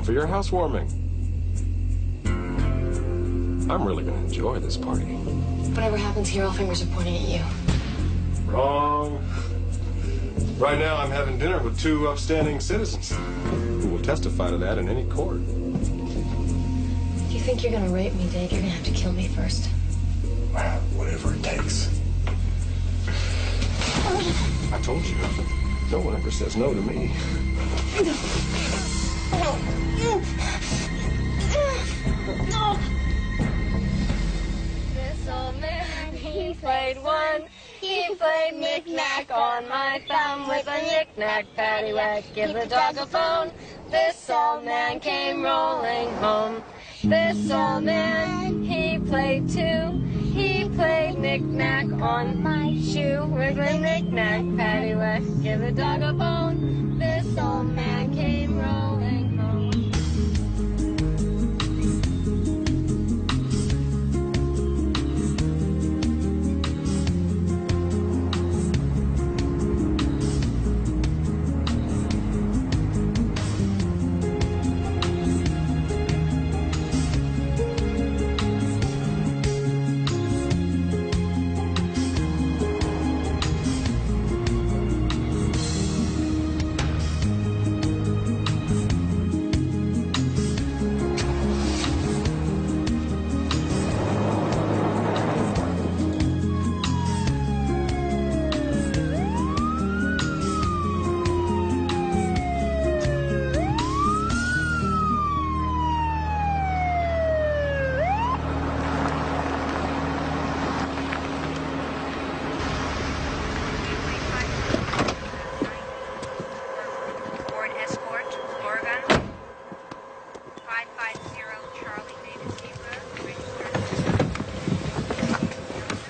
for your housewarming. I'm really going to enjoy this party. Whatever happens here, all fingers are pointing at you. Wrong. Right now, I'm having dinner with two upstanding citizens who will testify to that in any court. If you think you're going to rape me, Dave, you're going to have to kill me first. Well, whatever it takes. I told you, no one ever says no to me. This old man, he played one. He played knick-knack on my thumb with a knick-knack, paddywhack, give the dog a bone. This old man came rolling home. This old man, he played two. He played knick-knack on my shoe with a knick-knack, paddywhack, give the dog a bone. This old man came rolling home.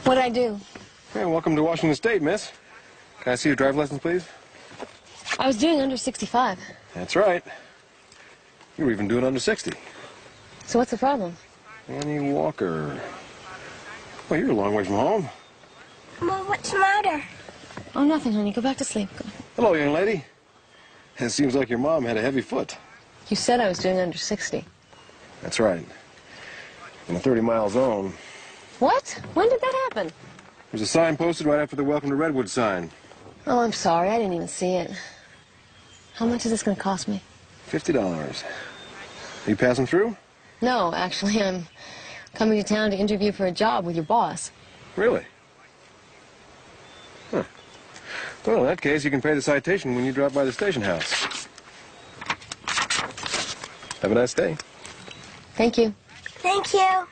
What'd I do? Hey, welcome to Washington State, miss. Can I see your driver's license, please? I was doing under 65. That's right. You were even doing under 60. So what's the problem? Annie Walker. Well, you're a long way from home. Well, what's the matter? Oh, nothing, honey. Go back to sleep. Go. Hello, young lady. It seems like your mom had a heavy foot. You said I was doing under 60. That's right. In a 30-mile zone. What? When did that happen? There's a sign posted right after the Welcome to Redwood sign. Oh, I'm sorry. I didn't even see it. How much is this going to cost me? $50. Are you passing through? No, actually, I'm coming to town to interview for a job with your boss. Really? Huh. Well, in that case, you can pay the citation when you drop by the station house. Have a nice day. Thank you. Thank you.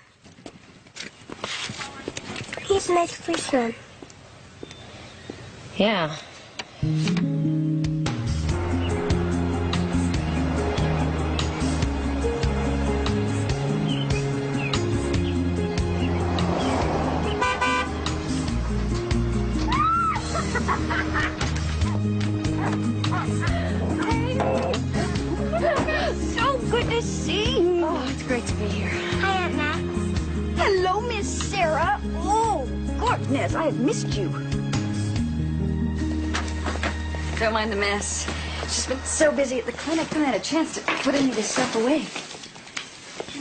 He's a nice policeman. Yeah. So good to see you. Oh, it's great to be here. Hi, Aunt Max. Hello, Miss Sarah. Oh, goodness, I have missed you. Don't mind the mess. Just been so busy at the clinic, I haven't had a chance to put any of this stuff away.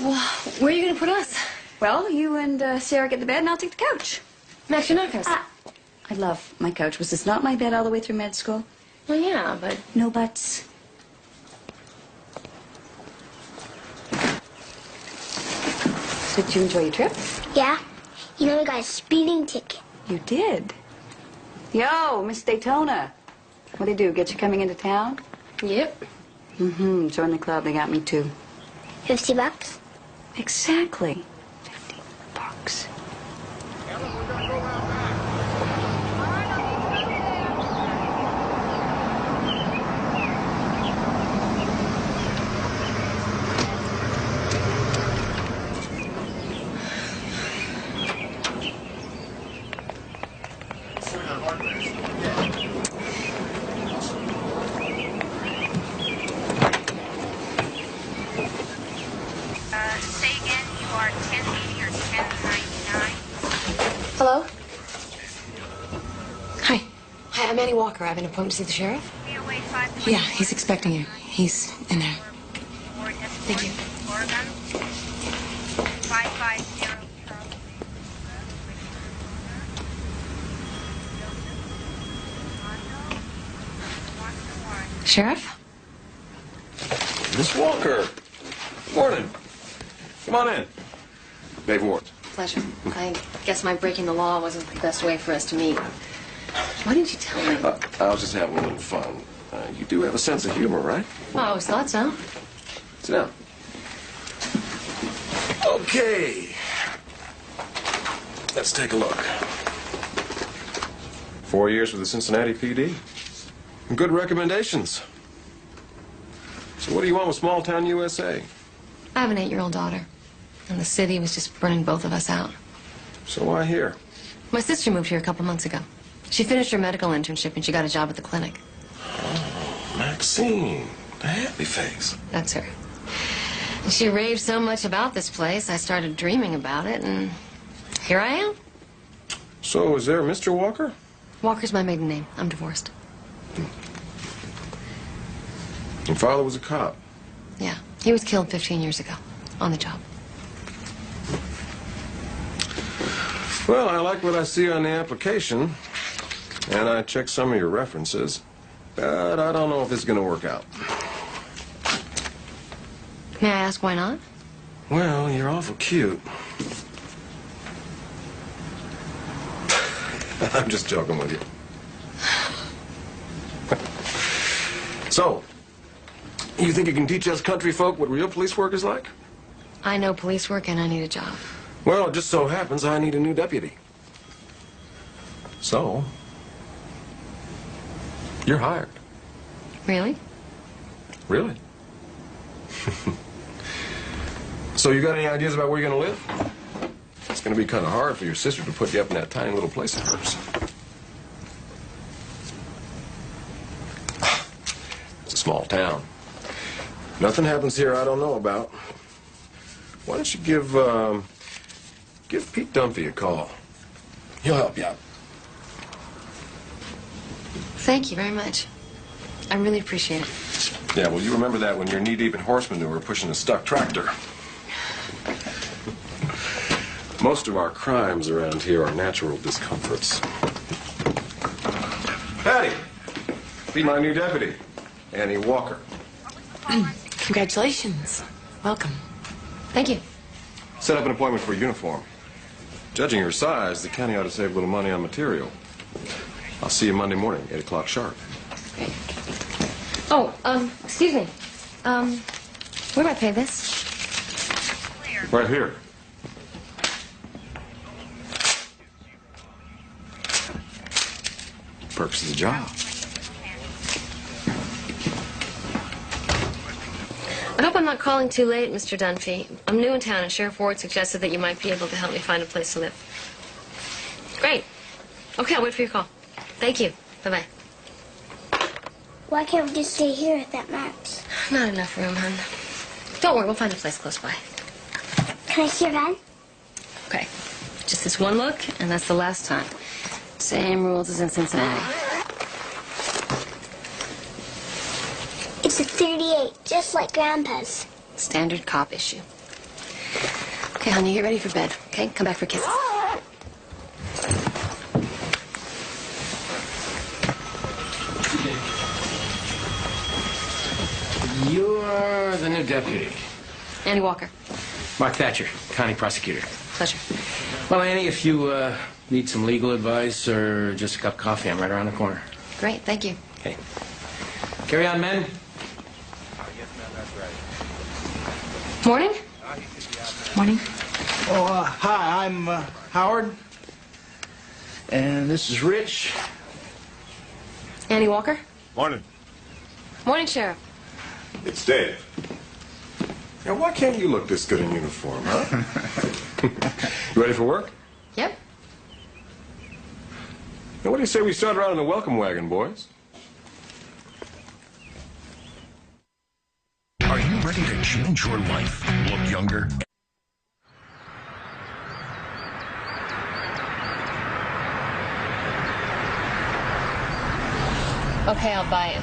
Well, where are you going to put us? Well, you and Sarah get the bed, and I'll take the couch. Max, you're not going to... I love my couch. Was this not my bed all the way through med school? Well, yeah, but... No buts. So did you enjoy your trip? Yeah? You know, I got a speeding ticket. You did? Yo, Miss Daytona. What'd they do, get you coming into town? Yep. Mm-hmm, join the club. They got me, too. $50? Exactly. $50. Say again, you are 1080 or 1099. Hello? Hi. Hi, I'm Annie Walker. I have an appointment to see the sheriff. VOA 5. Yeah, he's expecting you. He's in there. Ward Thank you. Oregon. 550 Charles. Sheriff? Miss Walker. Morning. Come on in. Dave Ward. Pleasure. I guess my breaking the law wasn't the best way for us to meet. Why didn't you tell me? I was just having a little fun. You do have a sense of humor, right? Well, I always thought so. Sit down. Okay. Let's take a look. 4 years with the Cincinnati PD. Good recommendations. So what do you want with small town USA? I have an 8-year-old daughter, and the city was just burning both of us out. So why here? My sister moved here a couple months ago. She finished her medical internship, and she got a job at the clinic. Oh, Maxine. The happy face. That's her. And she raved so much about this place, I started dreaming about it, and here I am. So is there a Mr. Walker? Walker's my maiden name. I'm divorced. Your father was a cop. Yeah. He was killed 15 years ago. On the job. Well, I like what I see on the application. And I checked some of your references. But I don't know if this is going to work out. May I ask why not? Well, you're awful cute. I'm just joking with you. So, you think you can teach us country folk what real police work is like? I know police work and I need a job. Well, it just so happens I need a new deputy. So, you're hired. Really? Really? So you got any ideas about where you're going to live? It's going to be kind of hard for your sister to put you up in that tiny little place of hers. It's a small town. Nothing happens here I don't know about. Why don't you give Pete Dunphy a call? He'll help you out. Thank you very much. I really appreciate it. Yeah, well, you remember that when you're knee-deep in horse manure pushing a stuck tractor. Most of our crimes around here are natural discomforts. Patty, be my new deputy, Annie Walker. Congratulations. Welcome. Thank you. Set up an appointment for a uniform. Judging your size, the county ought to save a little money on material. I'll see you Monday morning, 8 o'clock sharp. Great. Oh, excuse me. Where do I pay this? Right here. Perks of the job. I hope I'm not calling too late, Mr. Dunphy. I'm new in town, and Sheriff Ward suggested that you might be able to help me find a place to live. Great. Okay, I'll wait for your call. Thank you. Bye-bye. Why can't we just stay here at that Max? Not enough room, hon. Don't worry, we'll find a place close by. Can I see your van? Okay. Just this one look, and that's the last time. Same rules as in Cincinnati. It's a 38, just like Grandpa's. Standard cop issue. Okay, honey, get ready for bed. Okay, come back for kisses. You're the new deputy. Annie Walker. Mark Thatcher, county prosecutor. Pleasure. Well, Annie, if you need some legal advice or just a cup of coffee, I'm right around the corner. Great, thank you. Okay. Carry on, men. Morning? Morning. Oh, hi, I'm Howard. And this is Rich. Annie Walker? Morning. Morning, Sheriff. It's Dave. Now, why can't you look this good in uniform, huh? You ready for work? Yep. Now, what do you say we start around in the welcome wagon, boys? Are you ready to change your life? Look younger? Okay, I'll buy it.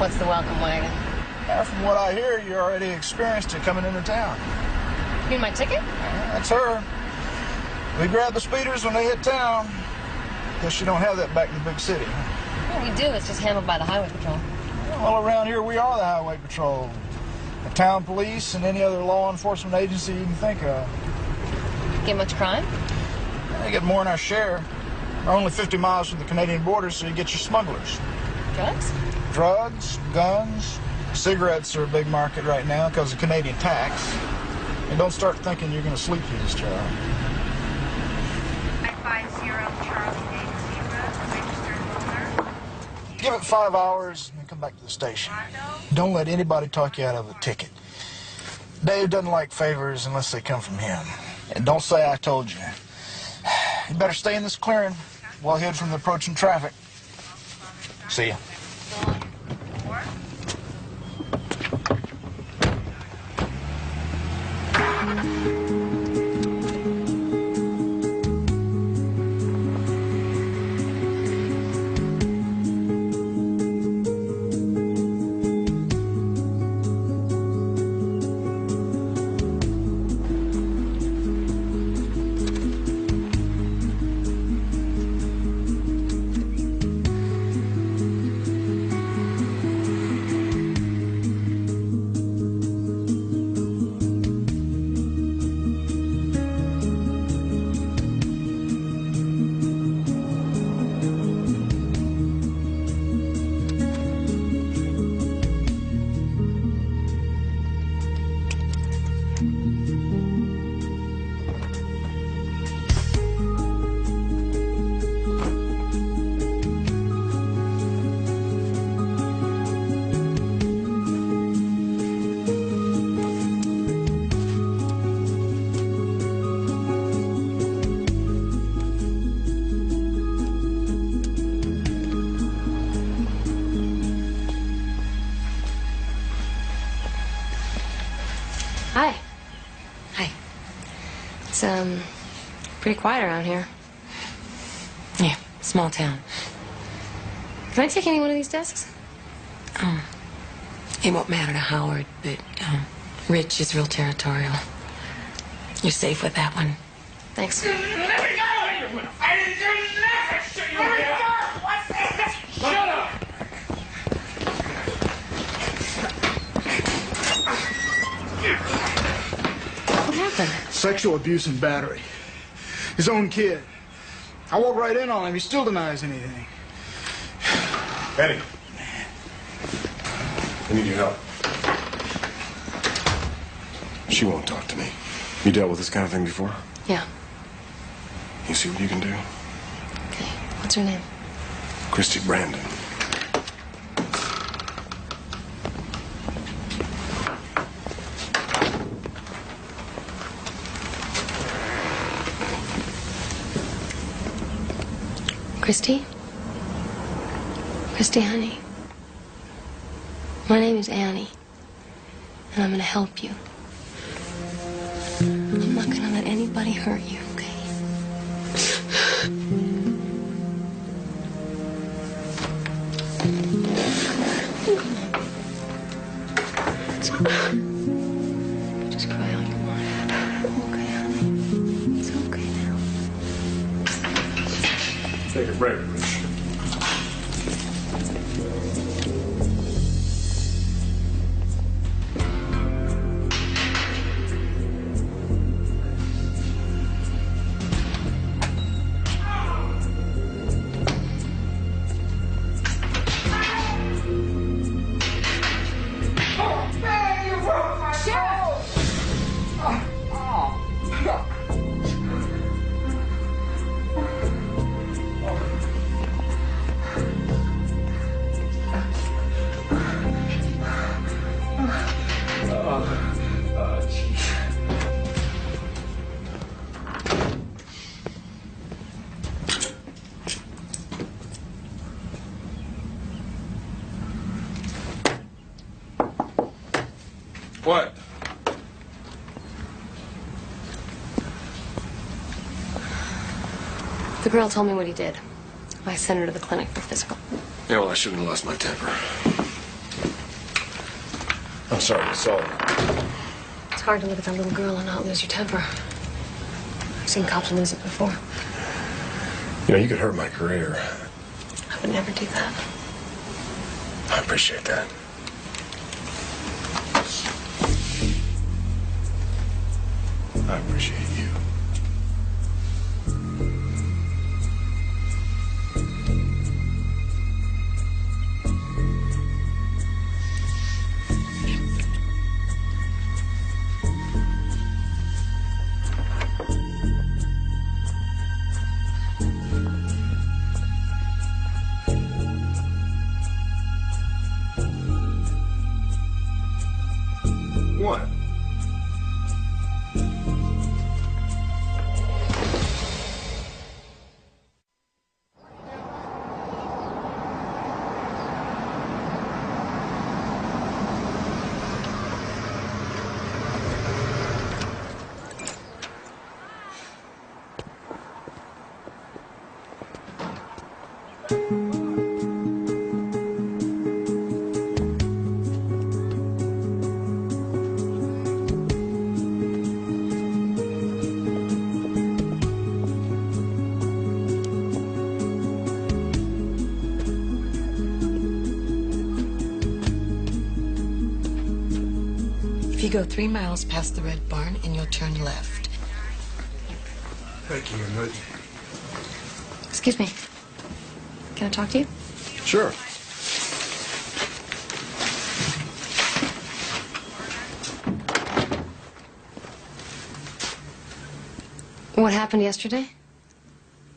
What's the welcome wagon? Now, from what I hear, you already experienced it coming into town. You mean my ticket? That's her. We grab the speeders when they hit town. Guess you don't have that back in the big city. Well, we do. It's just handled by the highway patrol. Well, around here we are the highway patrol. The town police and any other law enforcement agency you can think of. Get much crime? They get more than our share. We're only 50 miles from the Canadian border, so you get your smugglers. Drugs? Drugs, guns, cigarettes are a big market right now because of Canadian tax. And don't start thinking you're going to sleep through this job. 550 Charlie Davis Road, registered owner. Give it 5 hours and then come back to the station. Don't let anybody talk you out of a ticket. Dave doesn't like favors unless they come from him. And don't say I told you. You better stay in this clearing well hid from the approaching traffic. See ya. Hi. Hi. It's, pretty quiet around here. Yeah, small town. Can I take any one of these desks? It won't matter to Howard, but Rich is real territorial. You're safe with that one. Thanks. Let me go! I didn't do nothing to you! Let me go! What's this? Shut up! What happened? Sexual abuse and battery. His own kid. I walked right in on him. He still denies anything. Eddie. I need your help. She won't talk to me. You dealt with this kind of thing before? Yeah. You see what you can do? Okay. What's her name? Christy Brandon. Christy? Christy, honey. My name is Annie, and I'm gonna help you. I'm not gonna let anybody hurt you, okay? Just cry all you want. Okay, honey. It's okay now. Take a break, Rich. What? The girl told me what he did. I sent her to the clinic for physical. Yeah, well, I shouldn't have lost my temper. I'm sorry, Saul. It's hard to look at that little girl and not lose your temper. I've seen cops lose it before. You know, you could hurt my career. I would never do that. I appreciate that. I appreciate you. What? If you go 3 miles past the Red Barn and you'll turn left. Thank you, Emmett. Excuse me. Can I talk to you? Sure. What happened yesterday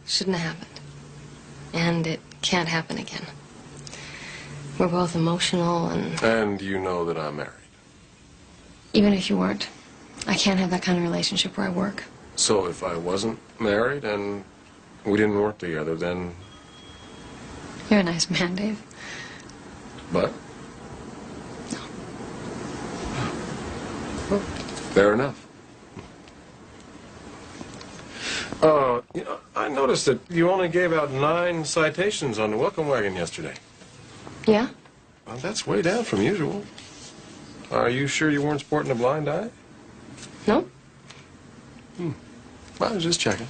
shouldn't have happened. And it can't happen again. We're both emotional and... And you know that I'm married. Even if you weren't, I can't have that kind of relationship where I work. So if I wasn't married and we didn't work together, then... You're a nice man, Dave. But? No. Well, fair enough. You know, I noticed that you only gave out 9 citations on the welcome wagon yesterday. Yeah? Well, that's way down from usual. Are you sure you weren't sporting a blind eye? No? I was just checking.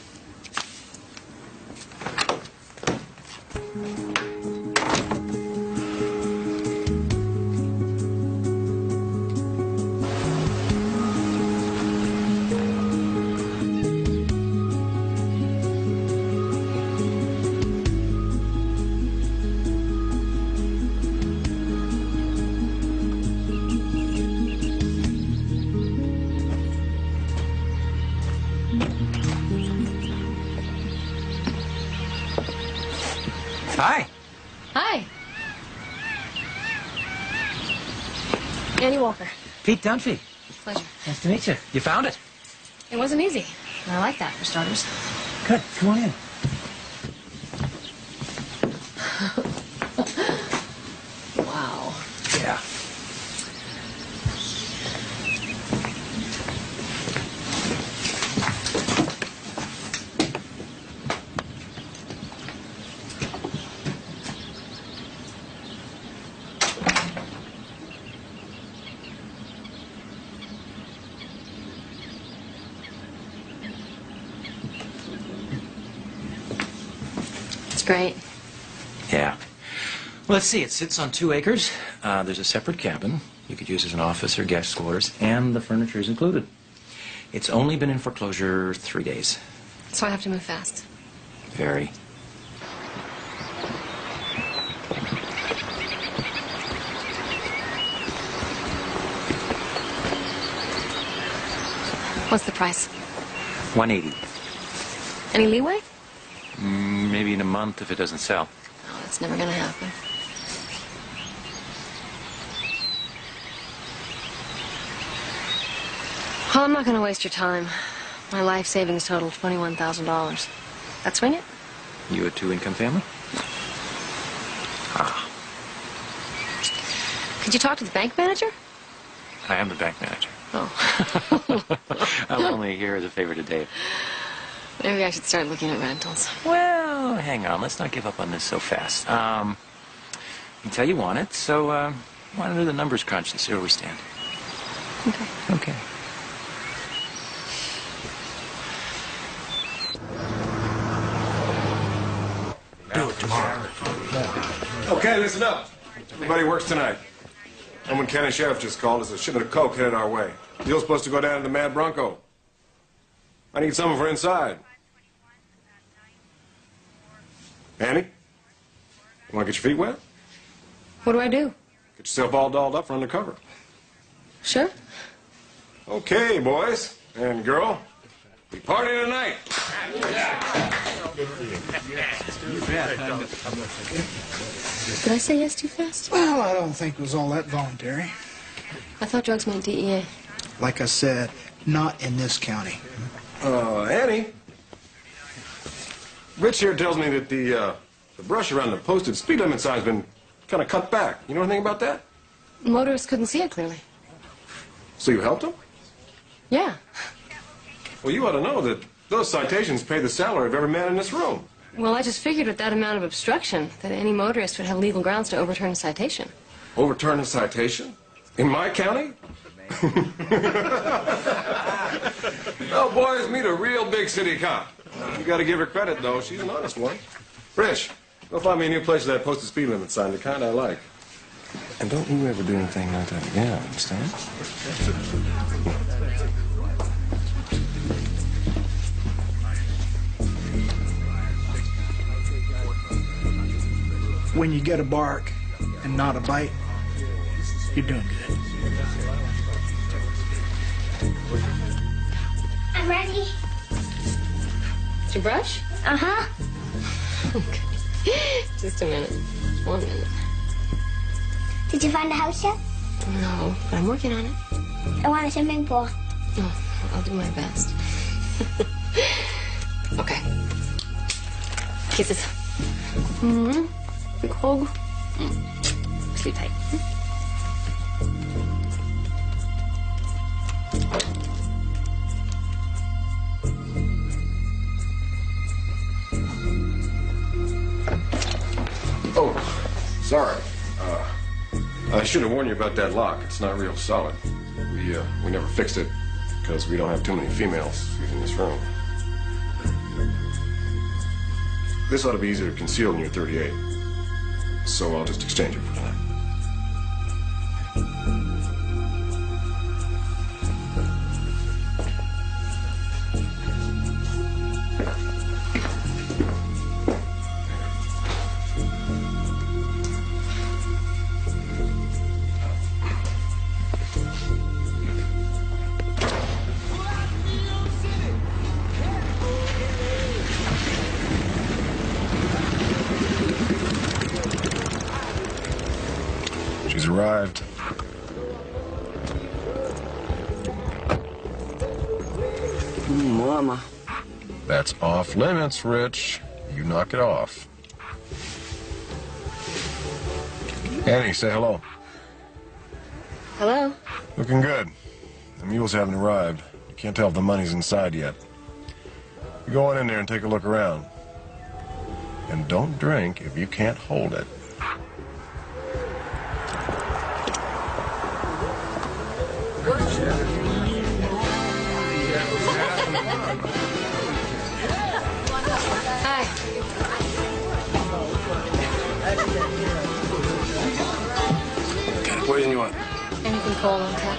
Hi. Hi. Annie Walker. Pete Dunphy. Pleasure. Nice to meet you. You found it? It wasn't easy. I like that, for starters. Good. Come on in. Wow. Yeah. It's great. Yeah. Well, let's see. It sits on 2 acres. There's a separate cabin you could use as an office or guest quarters, and the furniture is included. It's only been in foreclosure 3 days. So I have to move fast. Very. What's the price? $180. Any leeway? Maybe in a month if it doesn't sell. Oh, that's never gonna happen. Well, I'm not gonna waste your time. My life savings total $21,000. That swing it? You a 2-income family? Ah. Could you talk to the bank manager? I am the bank manager. Oh. I'm only here as a favor to Dave. Maybe I should start looking at rentals. Well, hang on. Let's not give up on this so fast. You tell you want it, so Monitor the numbers crunch and see where we stand. Okay. Okay. Do it tomorrow. Okay, listen up. Everybody works tonight. Someone county sheriff just called us. A shipment of coke headed our way. Deal's supposed to go down to the Mad Bronco. I need someone for inside. Annie? You want to get your feet wet? What do I do? Get yourself all dolled up for undercover. Sure. Okay, boys and girl. We party tonight. Did I say yes too fast? Well, I don't think it was all that voluntary. I thought drugs meant DEA. Like I said, not in this county. Annie. Rich here tells me that the brush around the posted speed limit sign's been kind of cut back. You know anything about that? Motorists couldn't see it clearly. So you helped them? Yeah. Well, you ought to know that those citations pay the salary of every man in this room. Well, I just figured with that amount of obstruction that any motorist would have legal grounds to overturn a citation. Overturn a citation? In my county? Well, boys, meet a real big city cop. You got to give her credit, though. She's an honest one. Rich, go find me a new place with that posted speed limit sign, the kind I like. And don't you ever do anything like that again, understand? When you get a bark and not a bite, you're doing good. I'm ready. Did you brush? Uh-huh. Okay. Just a minute. 1 minute. Did you find a house yet? No, but I'm working on it. I want a swimming pool. Oh, I'll do my best. Okay. Kisses. Mm-hmm. Big hug. Sleep tight. Oh, sorry. I should have warned you about that lock. It's not real solid. We never fixed it because we don't have too many females in this room. This ought to be easier to conceal than your 38. So I'll just exchange it for tonight. She's arrived. Mama. That's off limits, Rich. You knock it off. Annie, say hello. Hello? Looking good. The mules haven't arrived. You can't tell if the money's inside yet. You go on in there and take a look around. And don't drink if you can't hold it. Hi. What do you want? Anything cold on tap?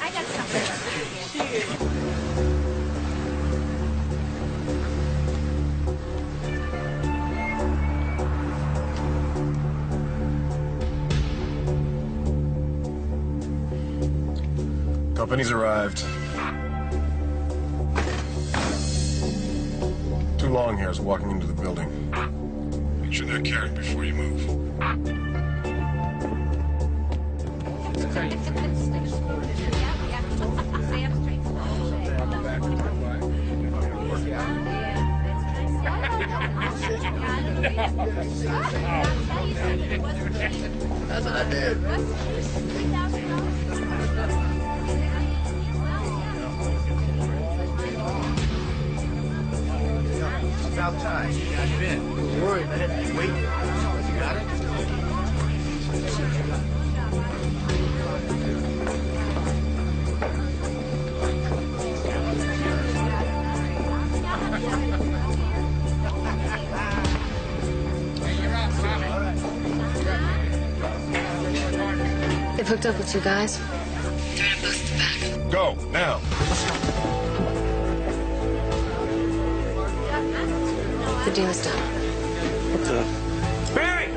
I got something. Company's arrived. 2 long hairs walking into the building. Make sure they're carried before you move. That's what I did. About time. You got it in. Don't worry, man. Wait. You got it? They've hooked up with two guys. They're in both at the back. Go, now. The deal is done. What the? Barry!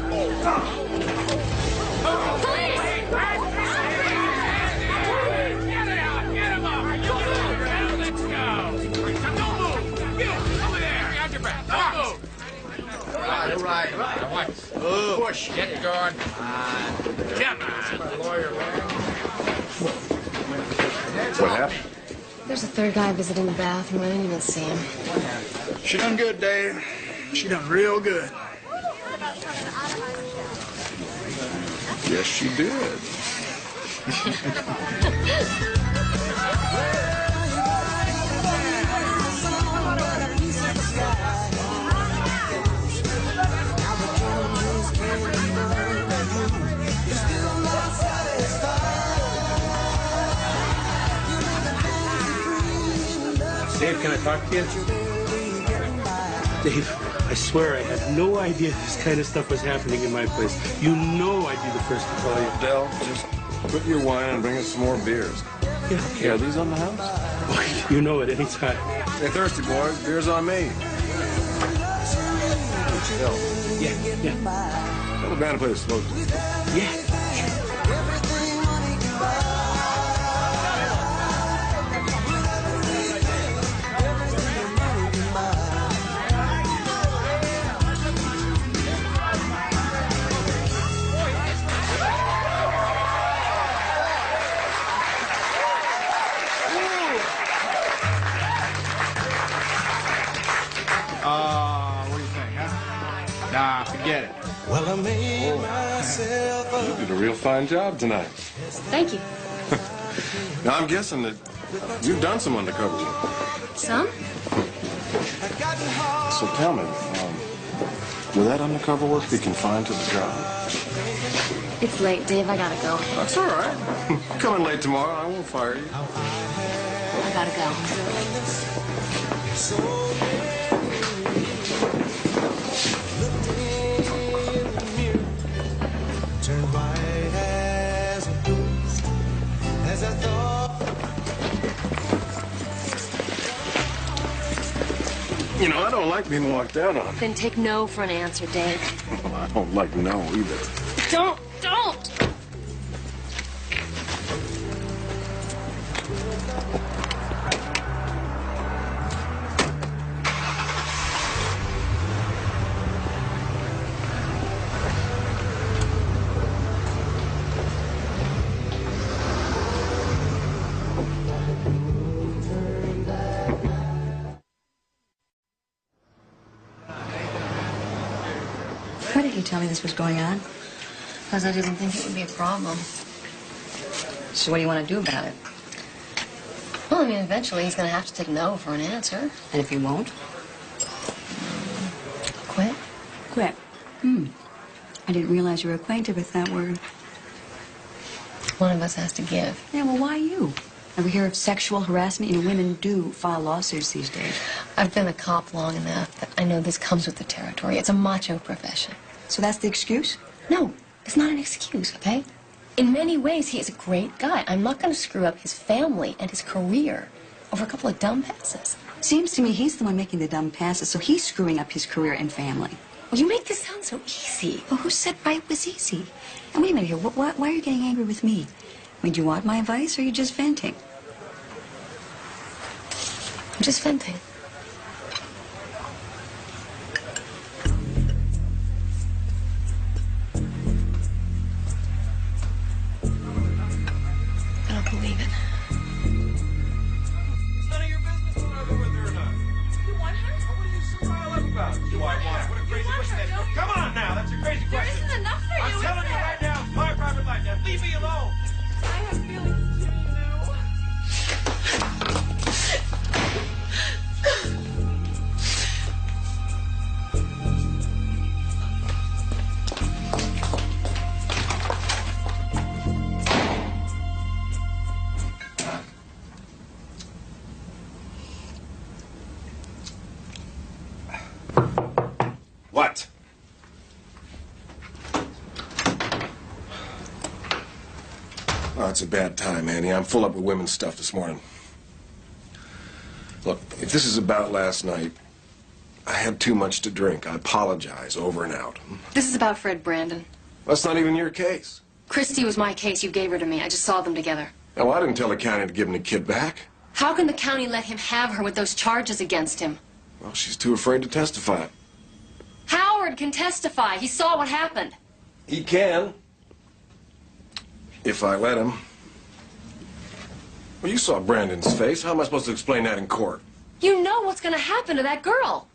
All right. Push. Get going. Come on. What happened? There's a third guy visiting the bathroom. I didn't even see him. She done good, Dave. She done real good. Yes, she did. Dave, can I talk to you? Dave, I swear I had no idea this kind of stuff was happening in my place. You know I'd be the first to call you. Del, just put your wine and bring us some more beers. Yeah, Yeah, are these on the house? oh, you know it anytime. Stay thirsty, boys. Beer's on me. Del, Yeah. tell the band to play the slow. Yeah. What do you think, huh? Nah, forget it. Well, I made myself. You did a real fine job tonight. Thank you. Now, I'm guessing that you've done some undercover work. Some? So tell me, will that undercover work be confined to the job? It's late, Dave. I gotta go. That's all right. Come in late tomorrow. I won't fire you. I gotta go. Turned white as a ghost, as I thought. You know, I don't like being walked out on. Then take no for an answer, Dave. Well, I don't like no either. Don't! Why didn't you tell me this was going on? Because I didn't think it would be a problem. So what do you want to do about it? Well, I mean, eventually he's going to have to take no for an answer. And if he won't? Quit? Quit. I didn't realize you were acquainted with that word. One of us has to give. Yeah, well, why you? Ever hear of sexual harassment? You know, women do file lawsuits these days. I've been a cop long enough that I know this comes with the territory. It's a macho profession. So that's the excuse? No, it's not an excuse, okay? In many ways, he is a great guy. I'm not going to screw up his family and his career over a couple of dumb passes. Seems to me he's the one making the dumb passes, so he's screwing up his career and family. Well, you make this sound so easy. Well, who said it was easy? And wait a minute here. Why are you getting angry with me? I mean, do you want my advice, or are you just venting? I'm just venting. I don't believe it. It's none of your business whether I go with her or not. You want her? What are you so riled up about? Do I want her? What a crazy question that is. Come on now! it's a bad time, Annie. I'm full up with women's stuff this morning. Look, if this is about last night, I had too much to drink. I apologize, over and out. This is about Fred Brandon. That's not even your case. Christy was my case. You gave her to me. I just saw them together. No, I didn't tell the county to give him the kid back. How can the county let him have her with those charges against him? Well, she's too afraid to testify. Howard can testify. He saw what happened. He can. If I let him. Well, you saw Brandon's face. How am I supposed to explain that in court? You know what's going to happen to that girl.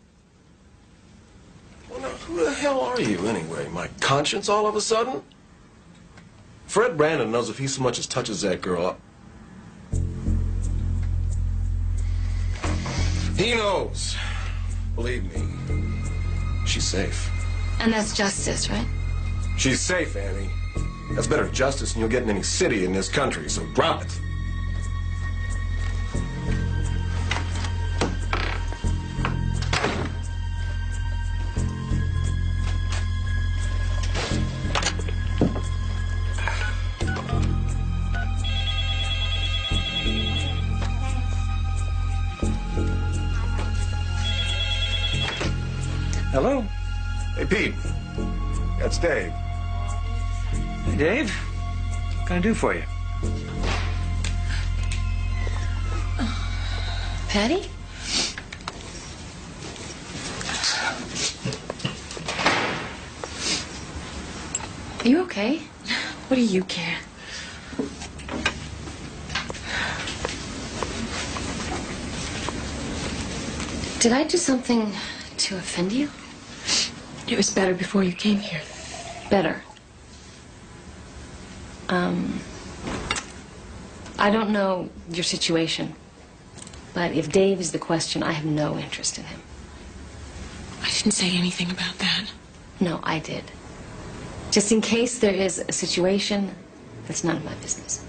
Well, now, who the hell are you, anyway? My conscience all of a sudden? Fred Brandon knows if he so much as touches that girl up. He knows. Believe me. She's safe. And that's justice, right? She's safe, Annie. That's better justice than you'll get in any city in this country, so drop it. Hello? Hey, Pete. That's Dave. Hey, Dave. What can I do for you? Patty? Are you okay? What do you care? Did I do something to offend you? It was better before you came here. Better. I don't know your situation, but if Dave is the question, I have no interest in him. I didn't say anything about that. No, I did. Just in case there is a situation that's none of my business.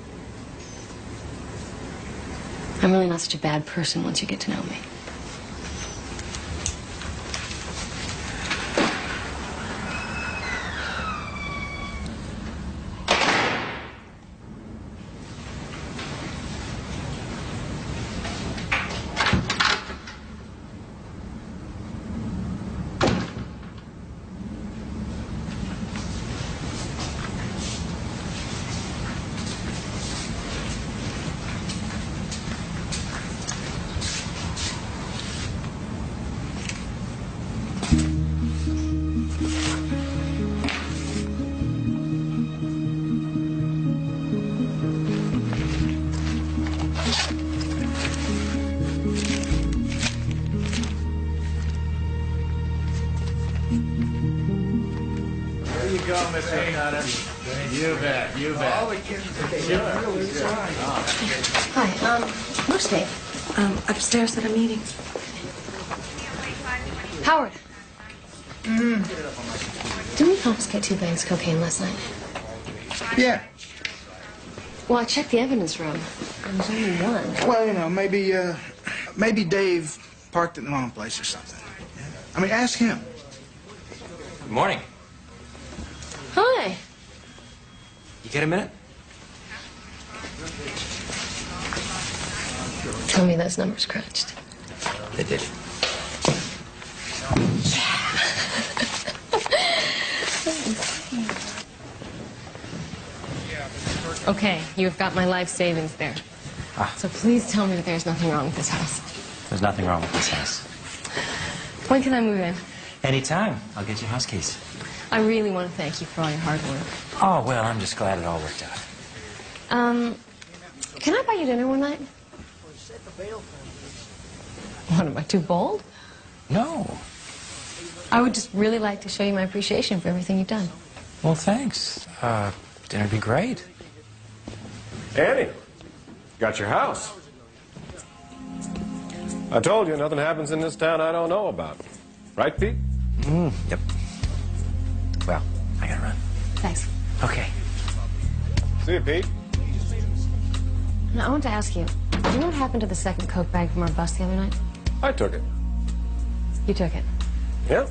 I'm really not such a bad person once you get to know me. You bet, you bet. Hi, where's Dave? Upstairs at a meeting. Howard. Didn't we confiscate 2 bags of cocaine last night? Yeah. Well, I checked the evidence room. There was only 1. Well, you know, maybe Dave parked it in the wrong place or something. I mean, ask him. Good morning. Hi. You get a minute? Tell me those numbers crunched. They did. Okay, you've got my life savings there. Ah. So please tell me that there's nothing wrong with this house. There's nothing wrong with this house. When can I move in? Anytime. I'll get your house keys. I really want to thank you for all your hard work. Oh, well, I'm just glad it all worked out. Can I buy you dinner one night? What, am I too bold? No. I would just really like to show you my appreciation for everything you've done. Well, thanks. Dinner'd be great. Annie, got your house. I told you, nothing happens in this town I don't know about. Right, Pete? Yep. Well, I gotta run. Thanks. Okay. See you, Pete. Now, I want to ask you, do you know what happened to the second Coke bag from our bus the other night? I took it. You took it. Yeah.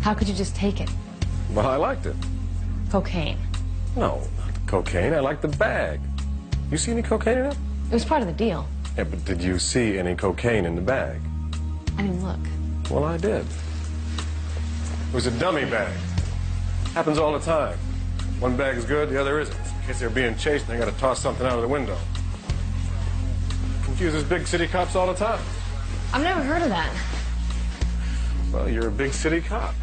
How could you just take it? Well, I liked it. Cocaine. No, not the cocaine. I liked the bag. You see any cocaine in it? It was part of the deal. Yeah, but did you see any cocaine in the bag? I didn't look. Well, I did. It was a dummy bag. Happens all the time. One bag is good, the other isn't. In case they're being chased and they gotta toss something out of the window. Confuses big city cops all the time. I've never heard of that. Well, you're a big city cop.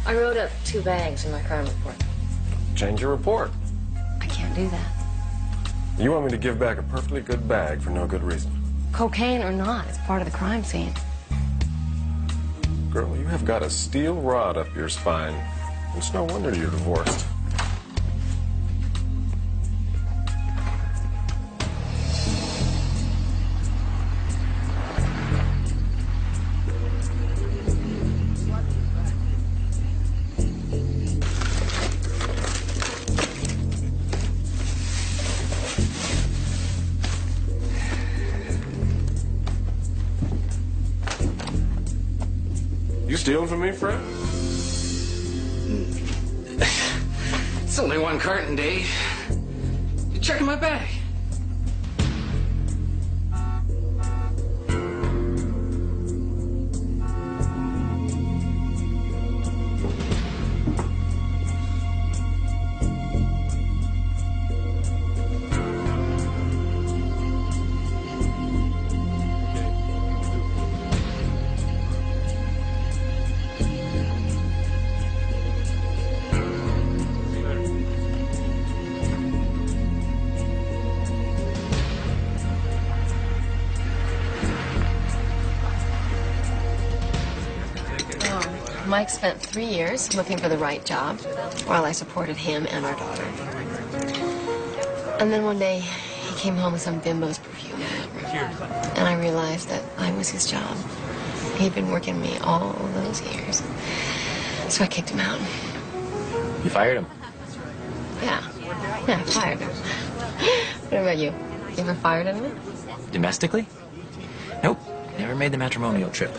I wrote up 2 bags in my crime report. Change your report. I can't do that. You want me to give back a perfectly good bag for no good reason. Cocaine or not, it's part of the crime scene. Girl, you have got a steel rod up your spine. It's no wonder you're divorced. You stealing from me, Fred? It's only 1 carton, Dave. You're checking my bag. Mike spent 3 years looking for the right job while I supported him and our daughter. And then one day, he came home with some bimbo's perfume. And I realized that I was his job. He'd been working me all those years. So I kicked him out. You fired him? Yeah, I fired him. What about you? You ever fired anyone? Domestically? Nope. Never made the matrimonial trip.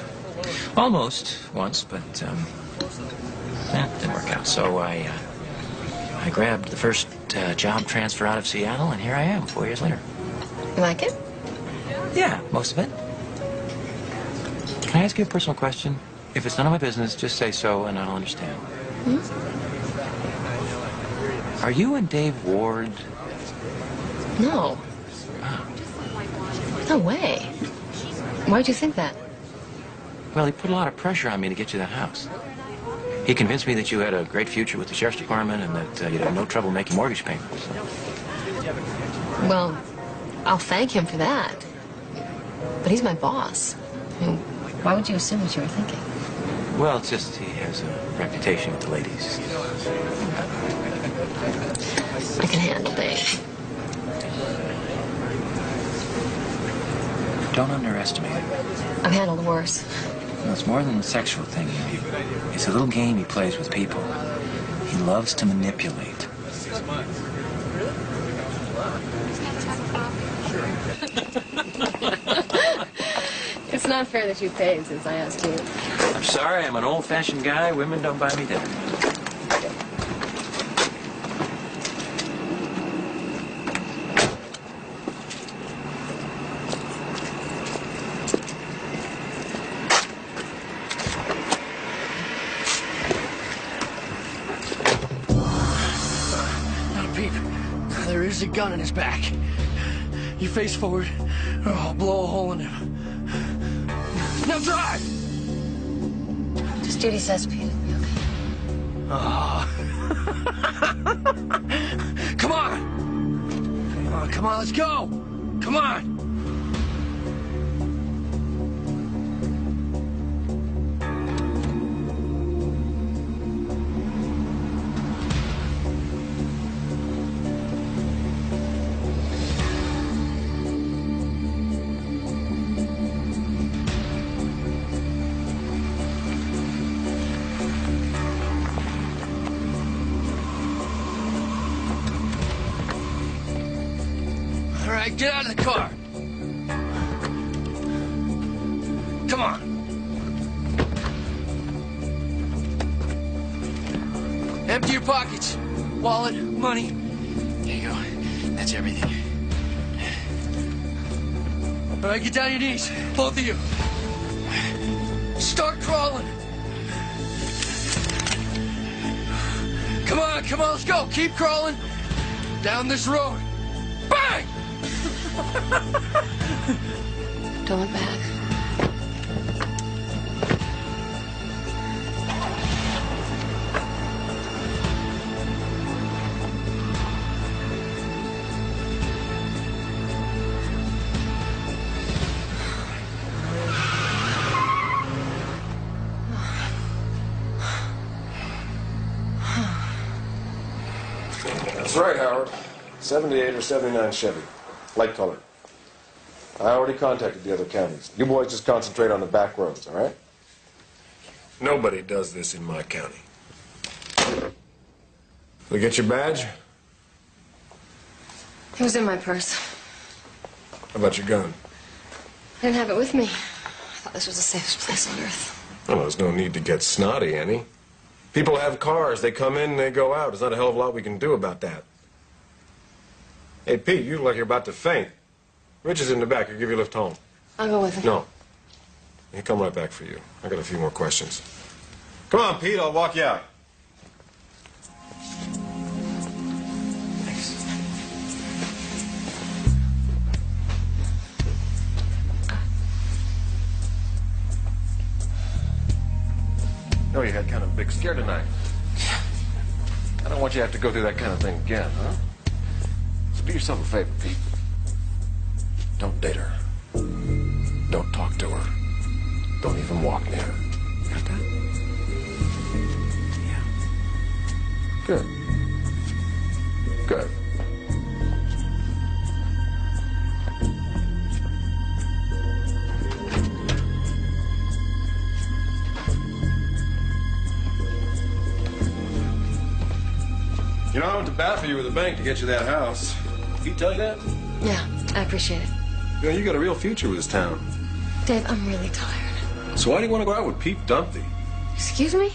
Almost once, but didn't work out. So I grabbed the first job transfer out of Seattle, and here I am 4 years later. You like it? Yeah, most of it. Can I ask you a personal question? If it's none of my business, just say so, and I'll understand. Hmm? Are you and Dave Ward? No. Oh. No way. Why'd you think that? Well, he put a lot of pressure on me to get you that house. He convinced me that you had a great future with the sheriff's department and that you'd have no trouble making mortgage payments. Well, I'll thank him for that. But he's my boss. I mean, why would you assume what you were thinking? Well, it's just he has a reputation with the ladies. I can handle Dave. Don't underestimate him. I've handled worse. Well, it's more than a sexual thing. It's a little game he plays with people. He loves to manipulate. It's not fair that you paid since I asked you. I'm sorry, I'm an old-fashioned guy. Women don't buy me dinner. There is a gun in his back. You face forward, or I'll blow a hole in him. Now drive! Just Judy says repeatedly, okay? Oh. Come on! Come on, let's go! Come on! All right, get out of the car. Come on. Empty your pockets. Wallet, money. There you go. That's everything. All right, get down on your knees, both of you. Start crawling. Come on, let's go. Keep crawling. Down this road. Bang! Don't look back. That's right, Howard. 78 or 79 Chevy. Light color. I already contacted the other counties. You boys just concentrate on the back roads, all right? Nobody does this in my county. We get your badge? It was in my purse. How about your gun? I didn't have it with me. I thought this was the safest place on earth. Well, there's no need to get snotty, Annie. People have cars. They come in and they go out. There's not a hell of a lot we can do about that. Hey, Pete, you look like you're about to faint. Rich is in the back. He'll give you a lift home. I'll go with him. No. He'll come right back for you. I got a few more questions. Come on, Pete. I'll walk you out. Thanks. No, you had kind of a big scare tonight. I don't want you to have to go through that kind of thing again, huh? So do yourself a favor, Pete. Don't date her. Don't talk to her. Don't even walk near her. Got that? Yeah. Good. Good. You know, I went to bat for you with the bank to get you that house. Did he tell you that? Yeah, I appreciate it. You know, you got a real future with this town. Dave, I'm really tired. So why do you want to go out with Pete Dunphy? Excuse me?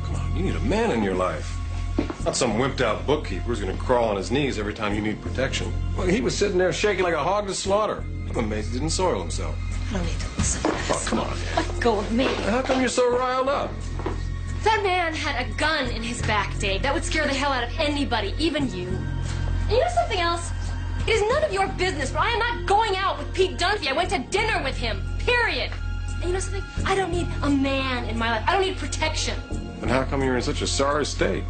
Come on, you need a man in your life. Not some wimped-out bookkeeper who's going to crawl on his knees every time you need protection. Well, he was sitting there shaking like a hog to slaughter. I'm amazed he didn't soil himself. I don't need to listen to this. Oh, come on. Let go of me. How come you're so riled up? That man had a gun in his back, Dave. That would scare the hell out of anybody, even you. And you know something else? It is none of your business, but I am not going out with Pete Dunphy. I went to dinner with him, period. And you know something? I don't need a man in my life. I don't need protection. And how come you're in such a sorry state?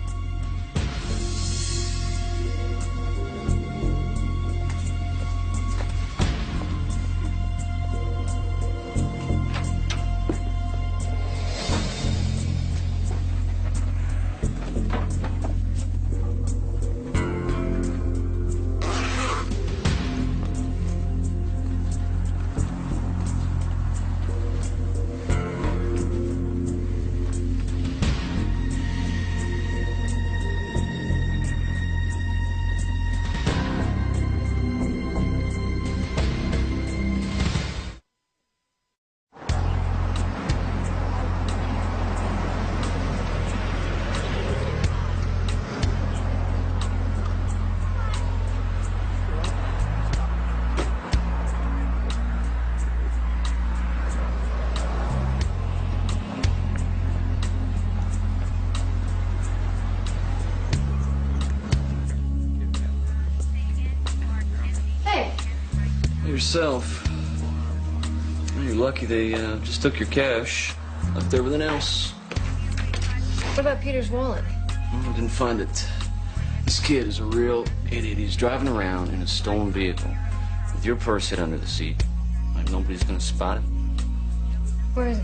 Yourself. You're lucky they just took your cash. Left everything else. What about Peter's wallet? I didn't find it. This kid is a real idiot. He's driving around in a stolen vehicle with your purse hid under the seat. Like nobody's gonna spot it. Where is he?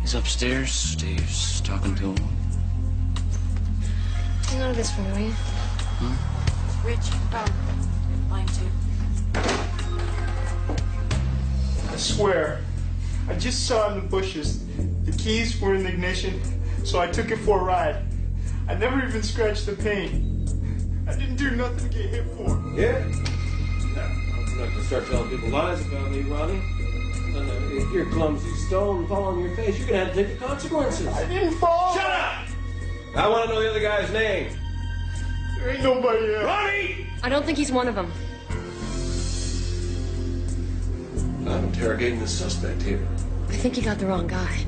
He's upstairs. Dave's talking to him. Hang on to this for me, will you? Rich, line 2. I swear, I just saw in the bushes. The keys were in the ignition, so I took it for a ride. I never even scratched the paint. I didn't do nothing to get hit for. Yeah? No, I'm not going to start telling people lies about me, Ronnie. If your clumsy stone fall on your face, you're going to have to take the consequences. I didn't fall. Shut up! I want to know the other guy's name. There ain't nobody else. Ronnie! I don't think he's one of them. I'm interrogating the suspect here. I think you got the wrong guy.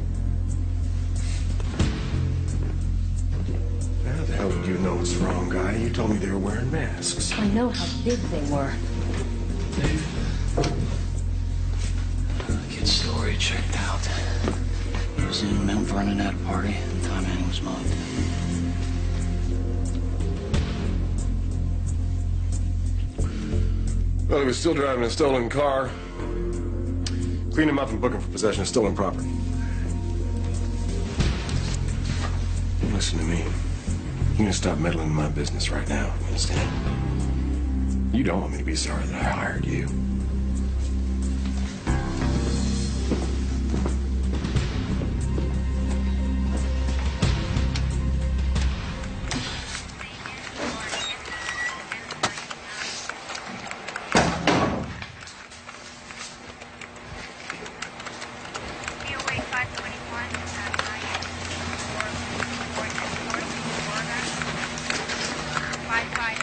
How the hell did you know it's the wrong guy? You told me they were wearing masks. I know how big they were. Kid's story checked out. He was in Mount Vernon at a party, and Tom Manning was mugged. Well, he was still driving a stolen car. Clean him up and book him for possession of stolen property. Listen to me. You're gonna stop meddling in my business right now. You understand? You don't want me to be sorry that I hired you.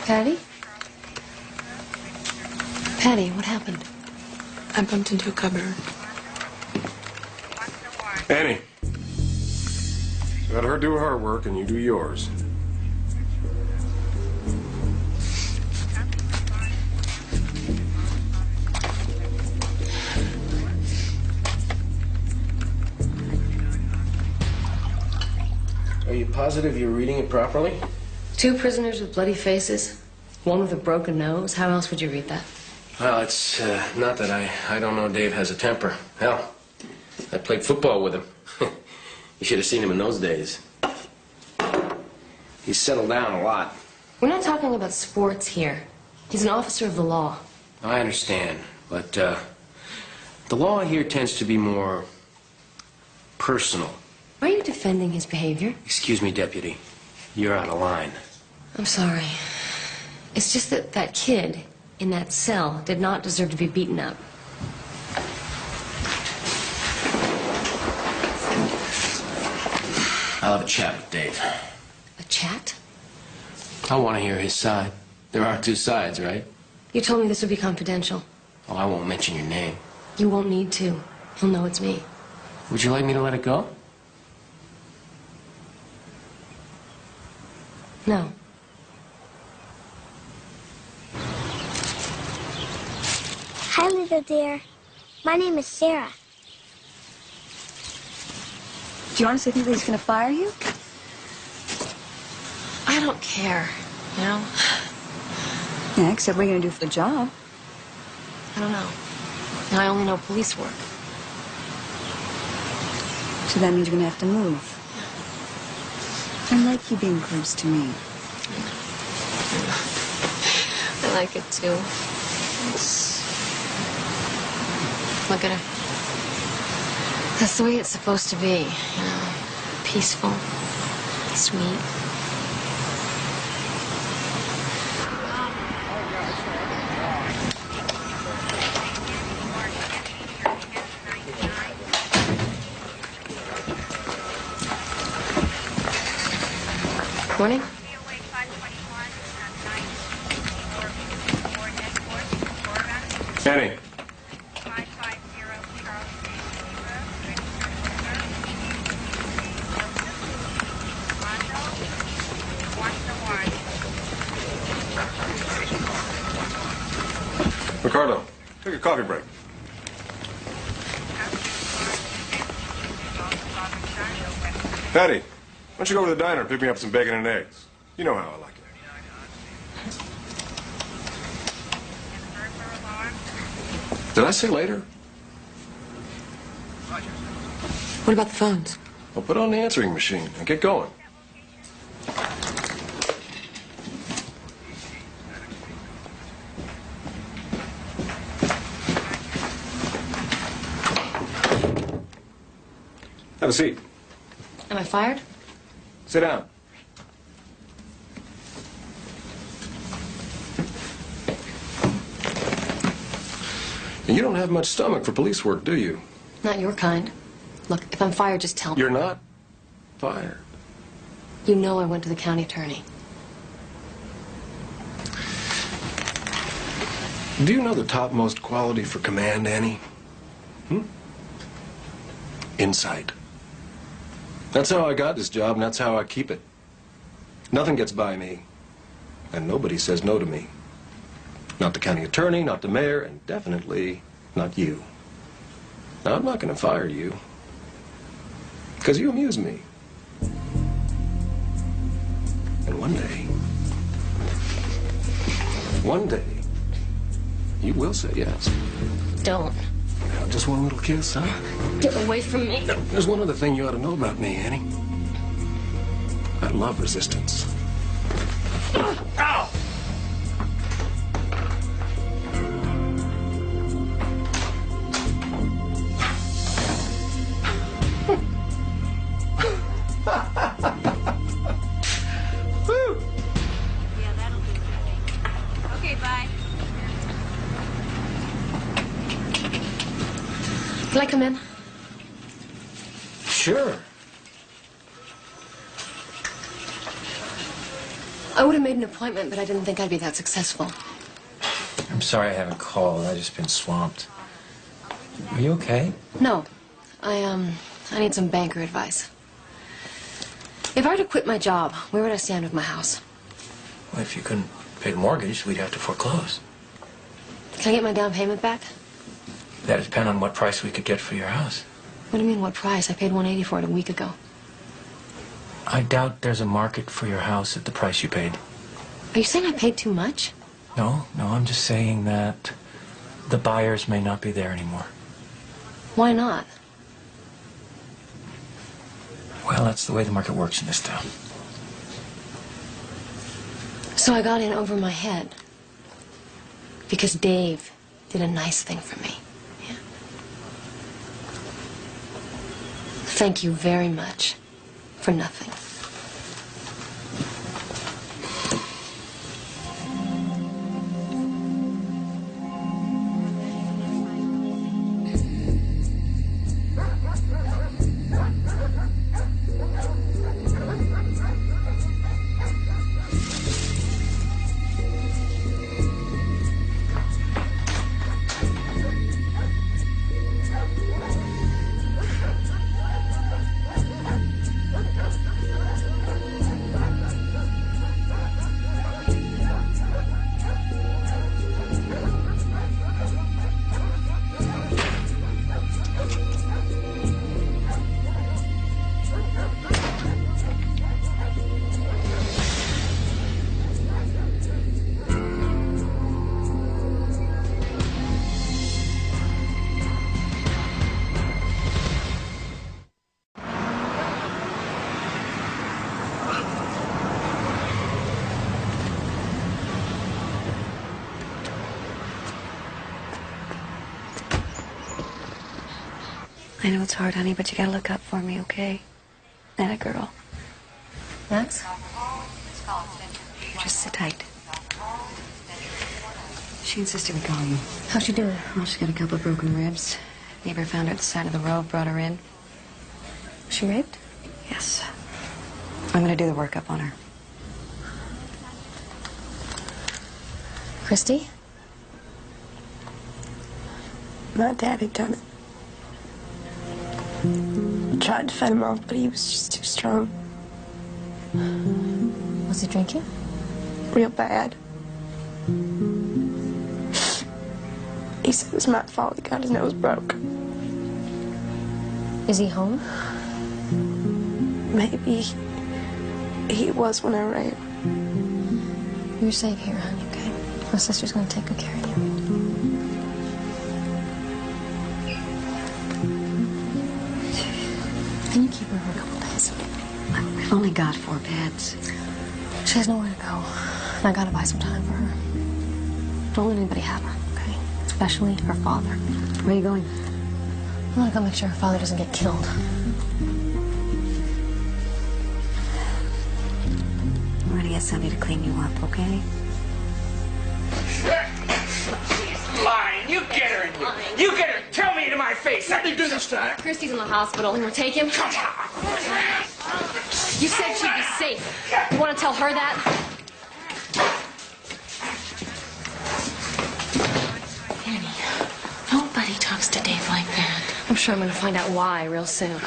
Patty? Patty, what happened? I bumped into a cupboard. Annie. Let her do her work and you do yours. Are you positive you're reading it properly? 2 prisoners with bloody faces, 1 with a broken nose. How else would you read that? Well, it's not that I don't know Dave has a temper. Hell, I played football with him. You should have seen him in those days. He's settled down a lot. We're not talking about sports here. He's an officer of the law. I understand, but the law here tends to be more personal. Why are you defending his behavior? Excuse me, Deputy. You're out of line. I'm sorry. It's just that that kid in that cell did not deserve to be beaten up. I'll have a chat with Dave. A chat? I want to hear his side. There are 2 sides, right? You told me this would be confidential. Oh, I won't mention your name. You won't need to. He'll know it's me. Would you like me to let it go? No. Hi, little dear. My name is Sarah. Do you honestly think that he's going to fire you? I don't care, you know? Yeah, except what are you going to do for the job? I don't know. I only know police work. So that means you're going to have to move. I like you being close to me. I like it too. Look at her. That's the way it's supposed to be, you know, peaceful, sweet. Morning. Annie. Ricardo, take a coffee break. Patty, why don't you go to the diner and pick me up some bacon and eggs? You know how I like it. Did I say later? What about the phones? Well, put on the answering machine and get going. Have a seat. Am I fired? Sit down. You don't have much stomach for police work, do you? Not your kind. Look, if I'm fired, just tell me. You're not fired. You know I went to the county attorney. Do you know the topmost quality for command, Annie? Insight. That's how I got this job, and that's how I keep it. Nothing gets by me, and nobody says no to me. Not the county attorney, not the mayor, and definitely not you. Now, I'm not going to fire you, because you amuse me. And one day, you will say yes. Don't. Now, just one little kiss, huh? Get away from me. No, there's one other thing you ought to know about me, Annie. I love resistance. Ow! Woo! Yeah, that'll do. Okay, bye. Can I come in? Sure. I would have made an appointment, but I didn't think I'd be that successful. I'm sorry I haven't called. I've just been swamped. Are you okay? No. I need some banker advice. If I were to quit my job, where would I stand with my house? Well, if you couldn't pay the mortgage, we'd have to foreclose. Can I get my down payment back? That'd depend on what price we could get for your house. What do you mean, what price? I paid $180 for it a week ago. I doubt there's a market for your house at the price you paid. Are you saying I paid too much? No, I'm just saying that the buyers may not be there anymore. Why not? Well, that's the way the market works in this town. So I got in over my head. Because Dave did a nice thing for me. Yeah. Thank you very much for nothing. I know it's hard, honey, but you gotta look up for me, okay? That a girl. Max? You just sit tight. She insisted we call you. How'd she do it? Well, she got a couple of broken ribs. Neighbor found her at the side of the road, brought her in. Was she raped? Yes. I'm gonna do the workup on her. Christy? My dad had done it. I tried to fight him off, but he was just too strong. Was he drinking? Real bad. He said it was my fault he got his nose broke. Is he home? Maybe he was when I ran. You're safe here, honey, okay? My sister's gonna take good care of you. Can you keep her for a couple days? We've only got 4 beds. She has nowhere to go. And I gotta buy some time for her. Don't let anybody have her, okay? Especially her father. Where are you going? I'm gonna go make sure her father doesn't get killed. We're gonna get somebody to clean you up, okay? She's lying. You get her in here. You get her. Tell me to my face. What did you do this time? Christy's in the hospital. You wanna take him? Come on. You said she'd be safe. You wanna tell her that? It's like that. I'm sure I'm going to find out why real soon.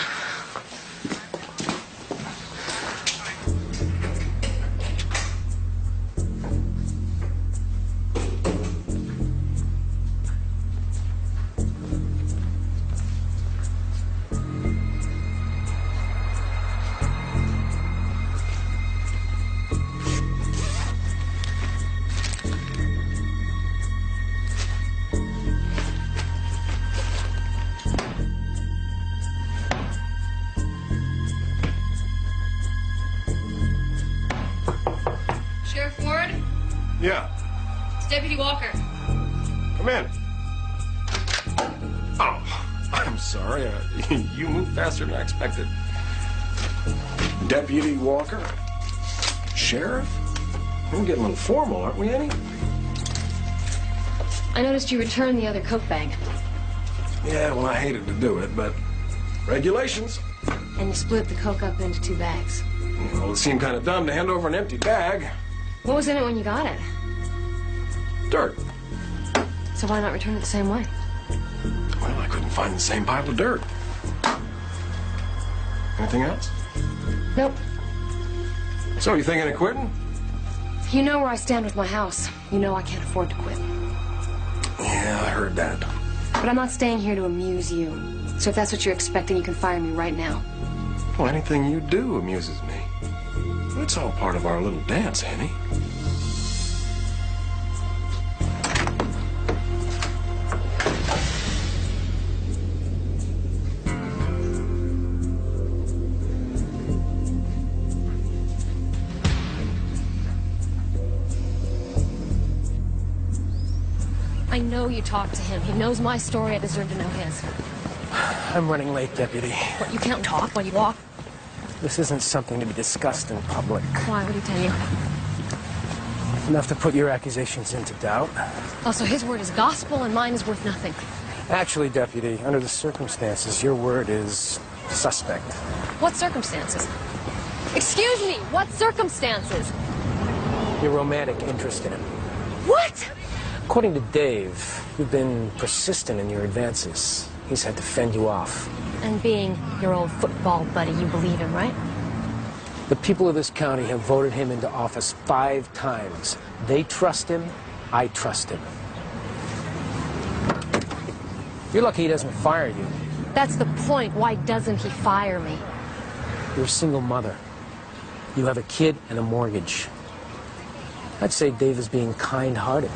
Sheriff Ward? Yeah. It's Deputy Walker. Come in. Oh, I'm sorry. You moved faster than I expected. Deputy Walker? Sheriff? We're getting a little formal, aren't we, Annie? I noticed you returned the other Coke bag. Yeah, well, I hated to do it, but regulations. And you split the Coke up into 2 bags. Well, it seemed kind of dumb to hand over an empty bag. What was in it when you got it? Dirt. So why not return it the same way? Well, I couldn't find the same pile of dirt. Anything else? Nope. So, you thinking of quitting? You know where I stand with my house. You know I can't afford to quit. Yeah, I heard that. But I'm not staying here to amuse you. So if that's what you're expecting, you can fire me right now. Well, anything you do amuses me. It's all part of our little dance, Annie. I know you talked to him. He knows my story. I deserve to know his. I'm running late, Deputy. What, you can't talk while you walk? This isn't something to be discussed in public. Why? What did he tell you? Enough to put your accusations into doubt. Also, his word is gospel and mine is worth nothing. Actually, Deputy, under the circumstances, your word is suspect. What circumstances? Excuse me, what circumstances? Your romantic interest in him. What? According to Dave, you've been persistent in your advances. He's had to fend you off. And being your old football buddy, you believe him, right? The people of this county have voted him into office 5 times. They trust him. I trust him. You're lucky he doesn't fire you. That's the point. Why doesn't he fire me? You're a single mother. You have a kid and a mortgage. I'd say Dave is being kind-hearted.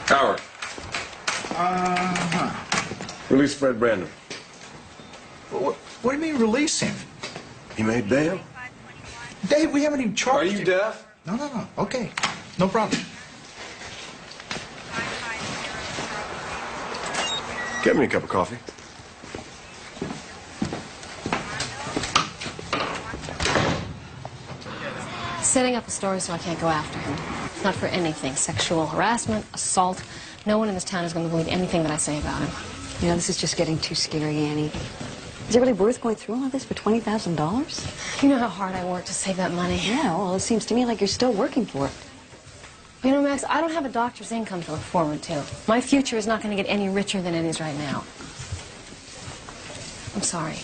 Howard. Release Fred Brandon. What do you mean release him? He made bail. Dave, we haven't even charged him. Are you deaf? No. Okay. No problem. Get me a cup of coffee. Setting up a story so I can't go after him. Not for anything. Sexual harassment, assault. No one in this town is going to believe anything that I say about him. You know, this is just getting too scary, Annie. Is it really worth going through all this for $20,000? You know how hard I worked to save that money. Yeah, well, it seems to me like you're still working for it. You know, Max, I don't have a doctor's income to look forward to. My future is not going to get any richer than it is right now. I'm sorry.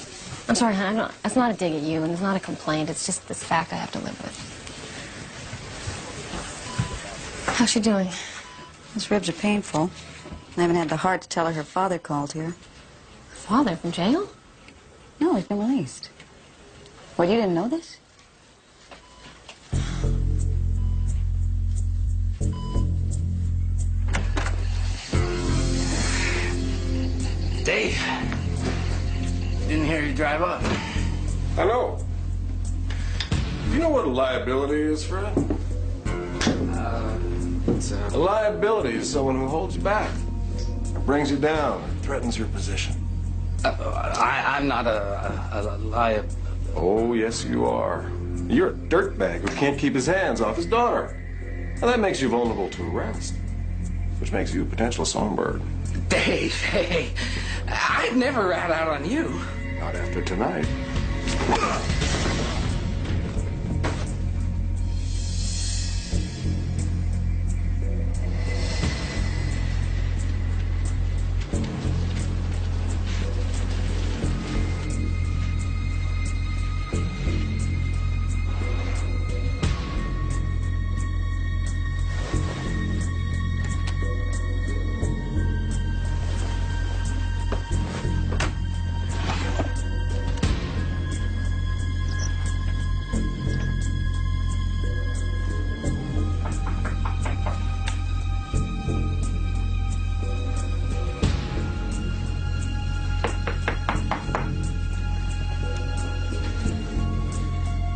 I'm sorry, hon. That's not a dig at you, and it's not a complaint. It's just this fact I have to live with. How's she doing? Those ribs are painful. I haven't had the heart to tell her father called here. Father from jail? No, he's been released. What, you didn't know this? Dave, didn't hear you drive up. I know. Do you know what a liability is, Fred? A liability is someone who holds you back, or brings you down, or threatens your position. I'm not a liar. Oh, yes, you are. You're a dirtbag who can't keep his hands off his daughter. And that makes you vulnerable to arrest, which makes you a potential songbird. Dave, hey, I've never rat out on you. Not after tonight.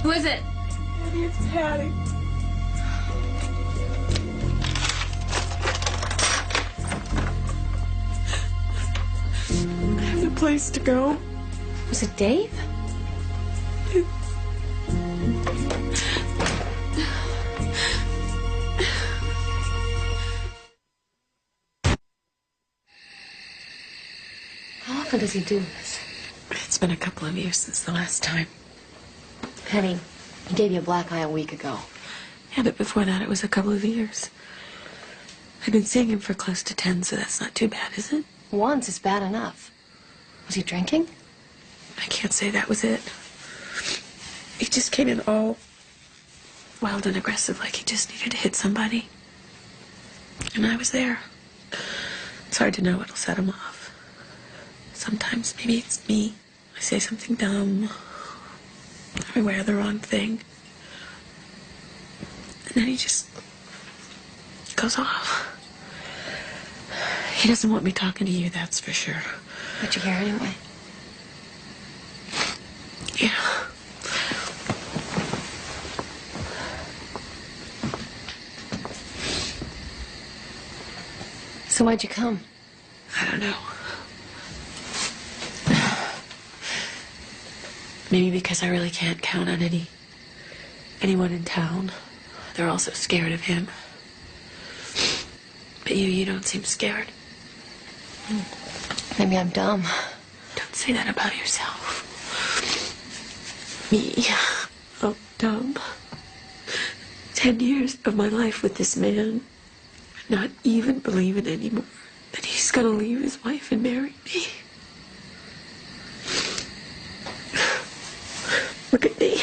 Who is it? It's Patty. I have no place to go. Was it Dave? How often does he do this? It's been a couple of years since the last time. Penny, he gave you a black eye a week ago. Yeah, but before that it was a couple of years. I've been seeing him for close to 10, so that's not too bad, is it? Once is bad enough. Was he drinking? I can't say that was it. He just came in all wild and aggressive, like he just needed to hit somebody. And I was there. It's hard to know what'll set him off. Sometimes maybe it's me. I say something dumb. I wear the wrong thing. And then he just goes off. He doesn't want me talking to you, that's for sure. But you're here anyway. Yeah. So why'd you come? I don't know. Maybe because I really can't count on anyone in town. They're all so scared of him. But you don't seem scared. Maybe I'm dumb. Don't say that about yourself. Me. Oh, dumb. 10 years of my life with this man. Not even believing anymore that he's gonna leave his wife and marry me. Look at me.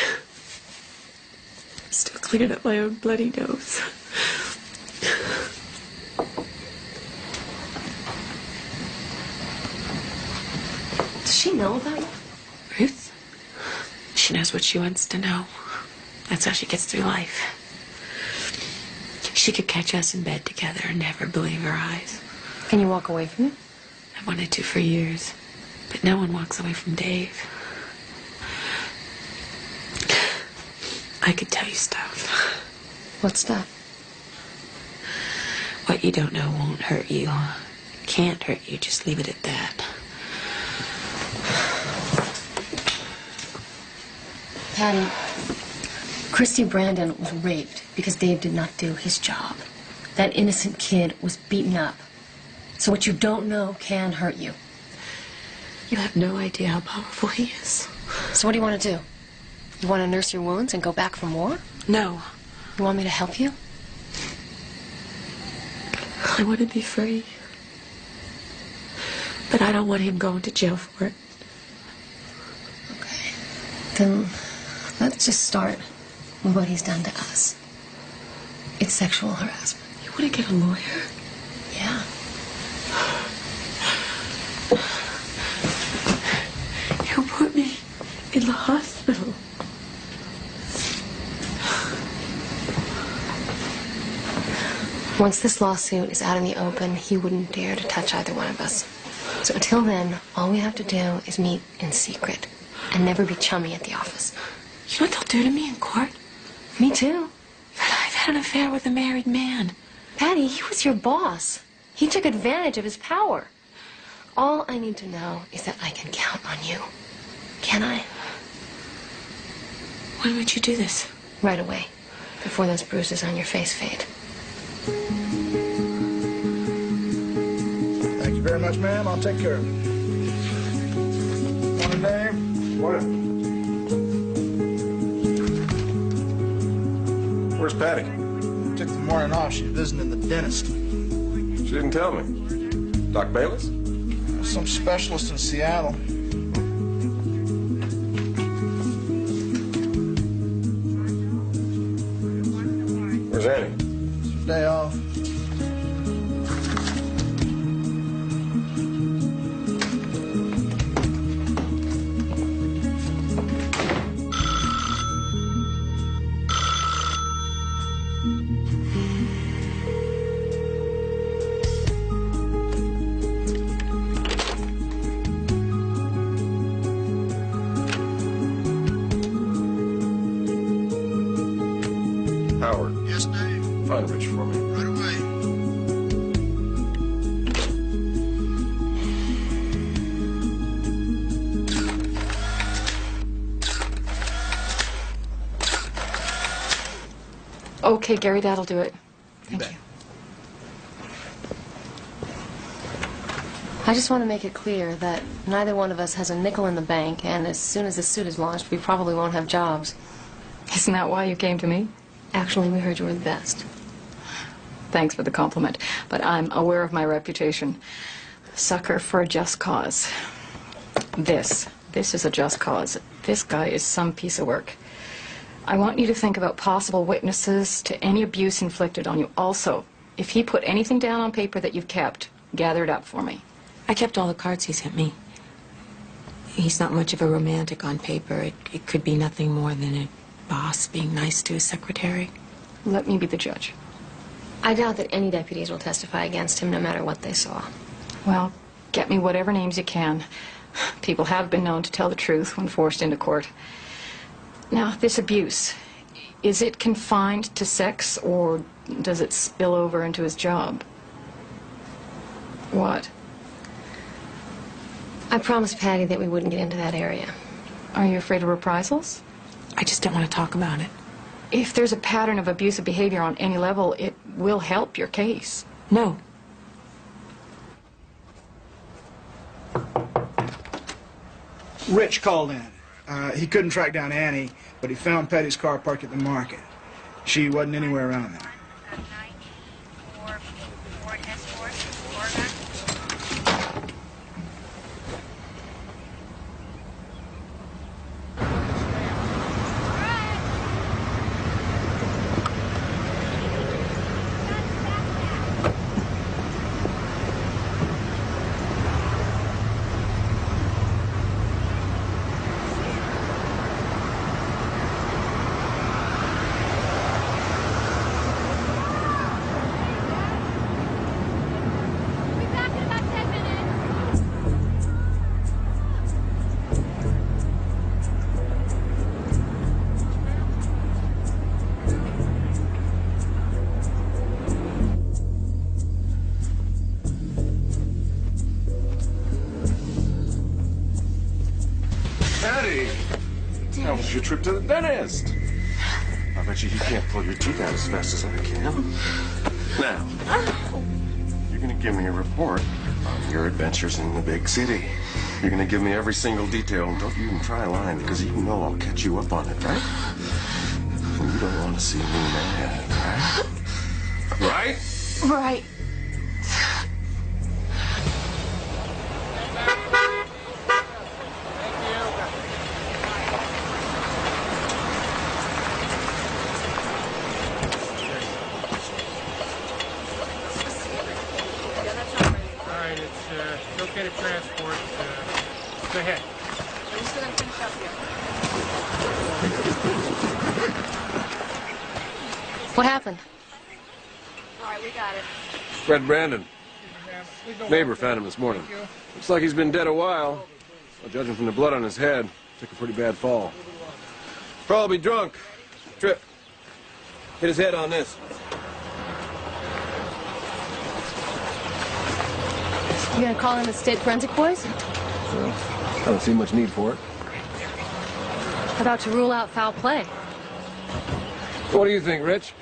Still cleaning up my own bloody nose. Does she know about you? Ruth? She knows what she wants to know. That's how she gets through life. She could catch us in bed together and never believe her eyes. Can you walk away from it? I've wanted to for years, but no one walks away from Dave. I could tell you stuff. What stuff? What you don't know won't hurt you. Can't hurt you, just leave it at that. Patty, Christy Brandon was raped because Dave did not do his job. That innocent kid was beaten up. So what you don't know can hurt you. You have no idea how powerful he is. So what do you want to do? You want to nurse your wounds and go back from war? No. You want me to help you? I want to be free. But I don't want him going to jail for it. Okay. Then let's just start with what he's done to us. It's sexual harassment. You want to get a lawyer? Yeah. You put me in the hospital. Once this lawsuit is out in the open, he wouldn't dare to touch either one of us. So until then, all we have to do is meet in secret and never be chummy at the office. You know what they'll do to me in court? Me too. But I've had an affair with a married man. Patty, he was your boss. He took advantage of his power. All I need to know is that I can count on you. Can I? When would you do this? Right away, before those bruises on your face fade. Thank you very much, ma'am. I'll take care of it. Morning, Dave. Morning. Where's Patty? Took the morning off. She's visiting the dentist. She didn't tell me. Doc Bayless? Some specialist in Seattle. Where's Annie? Day off. find Rich for me. Right away. Okay, Gary, that'll do it. Thank you. I just want to make it clear that neither one of us has a nickel in the bank, and as soon as this suit is launched, we probably won't have jobs. Isn't that why you came to me? Actually, we heard you were the best. Thanks for the compliment, but I'm aware of my reputation. Sucker for a just cause. This is a just cause. This guy is some piece of work. I want you to think about possible witnesses to any abuse inflicted on you. Also, if he put anything down on paper that you've kept, gather it up for me. I kept all the cards he sent me. He's not much of a romantic on paper. It could be nothing more than a boss being nice to his secretary. Let me be the judge. I doubt that any deputies will testify against him, no matter what they saw. Well, get me whatever names you can. People have been known to tell the truth when forced into court. Now, this abuse, is it confined to sex, or does it spill over into his job? What? I promised Patty that we wouldn't get into that area. Are you afraid of reprisals? I just don't want to talk about it. If there's a pattern of abusive behavior on any level, it will help your case. No. Rich called in. He couldn't track down Annie, but he found Patty's car parked at the market. She wasn't anywhere around there. How was your trip to the dentist? I bet you can't pull your teeth out as fast as I can. Now, you're gonna give me a report on your adventures in the big city. You're gonna give me every single detail, and don't you even try lying, because you know I'll catch you up on it, right? And you don't want to see me mad, right? Right? Right. Okay to transport. Go ahead. We're just gonna finish up here. What happened? All right, we got it. Fred Brandon. Neighbor found him this morning. Looks like he's been dead a while. Well, judging from the blood on his head, took a pretty bad fall. Probably drunk. Trip. Hit his head on this. You gonna call in the state forensic boys? Well, I don't see much need for it. How about to rule out foul play? What do you think, Rich?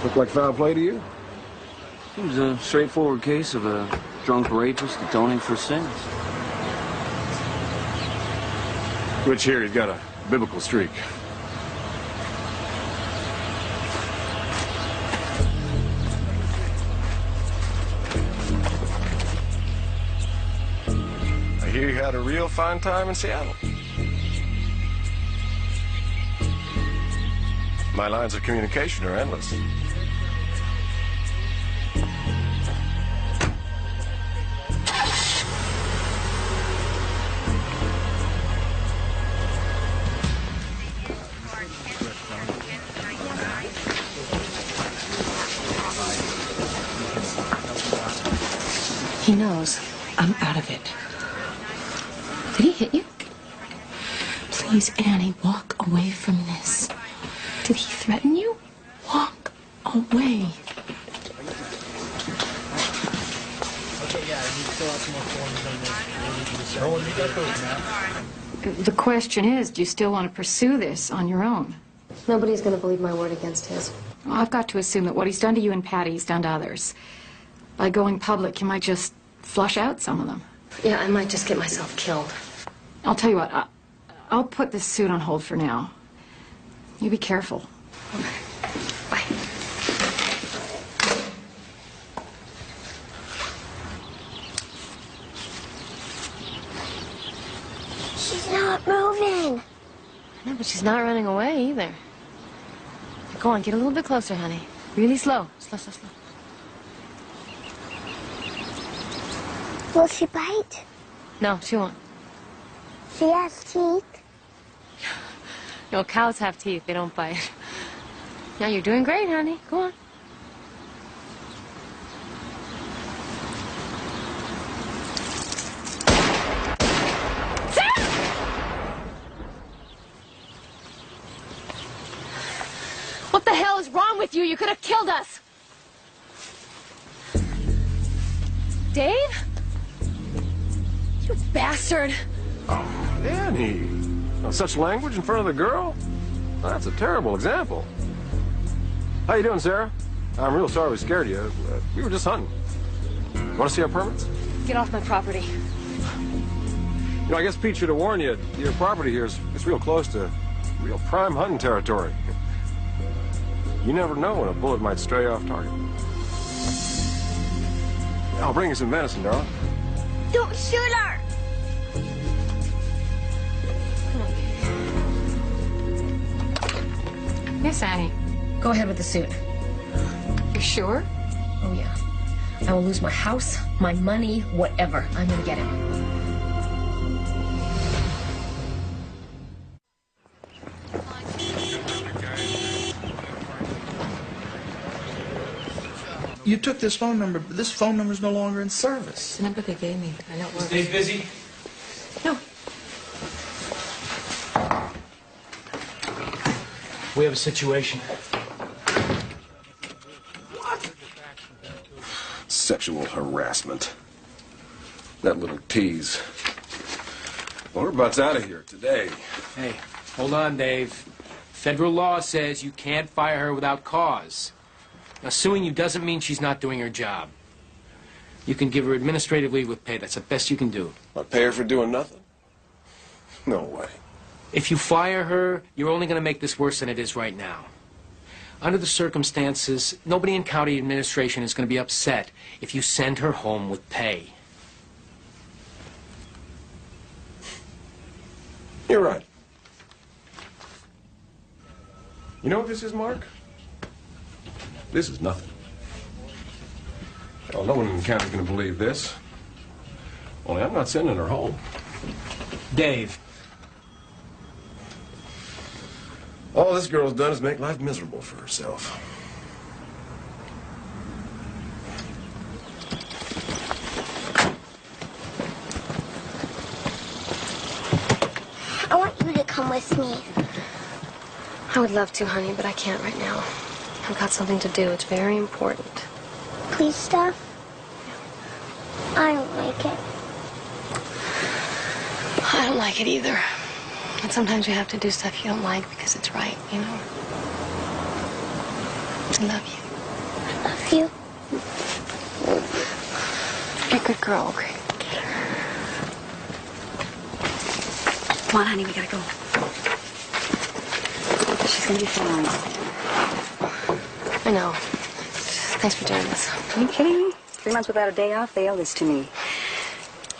Look like foul play to you? Seems a straightforward case of a drunk rapist atoning for sins. Rich here, he's got a biblical streak. I hear you had a real fine time in Seattle. My lines of communication are endless. He knows I'm out of it. Did he hit you? Please, Annie, walk away from this. Did he threaten you? Walk No way. The question is, do you still want to pursue this on your own? Nobody's going to believe my word against his. Well, I've got to assume that what he's done to you and Patty, he's done to others. By going public, you might just flush out some of them. Yeah, I might just get myself killed. I'll tell you what, I'll put this suit on hold for now. You be careful. Bye. She's not moving. No, but she's not running away either. Go on, get a little bit closer, honey. Really slow. Slow, slow, slow. Will she bite? No, she won't. She has teeth. No, cows have teeth. They don't bite. Now you're doing great, honey. Go on. What the hell is wrong with you? You could have killed us. Dave? You bastard. Oh, Annie. Such language in front of the girl? That's a terrible example. How you doing, Sarah? I'm real sorry we scared you. We were just hunting. Want to see our permits? Get off my property. You know, I guess Pete should have warned you. Your property here is real close to real prime hunting territory. You never know when a bullet might stray off target. I'll bring you some venison, darling. Don't shoot her! Yes, Annie. Go ahead with the suit. You're sure? Oh, yeah. I will lose my house, my money, whatever. I'm gonna get him. You took this phone number, but this phone number's no longer in service. It's the number they gave me. I know it works. Dave busy? No. We have a situation. What? Sexual harassment. That little tease. Well, we're about out of here today. Hey, hold on, Dave. Federal law says you can't fire her without cause. Now, suing you doesn't mean she's not doing her job. You can give her administrative leave with pay. That's the best you can do. I'll pay her for doing nothing? No way. If you fire her, you're only going to make this worse than it is right now. Under the circumstances, nobody in county administration is going to be upset if you send her home with pay. You're right. You know what this is, Mark? This is nothing. Well, no one in the county's going to believe this. Only I'm not sending her home. Dave. All this girl's done is make life miserable for herself. I want you to come with me. I would love to, honey, but I can't right now. I've got something to do. It's very important. Please stop. I don't like it. I don't like it either. And sometimes you have to do stuff you don't like because it's right, you know? I love you. I love you. You're a good girl, okay? Come on, honey, we gotta go. She's gonna be fine. I know. Thanks for doing this. Are you kidding me? 3 months without a day off, they owe this to me.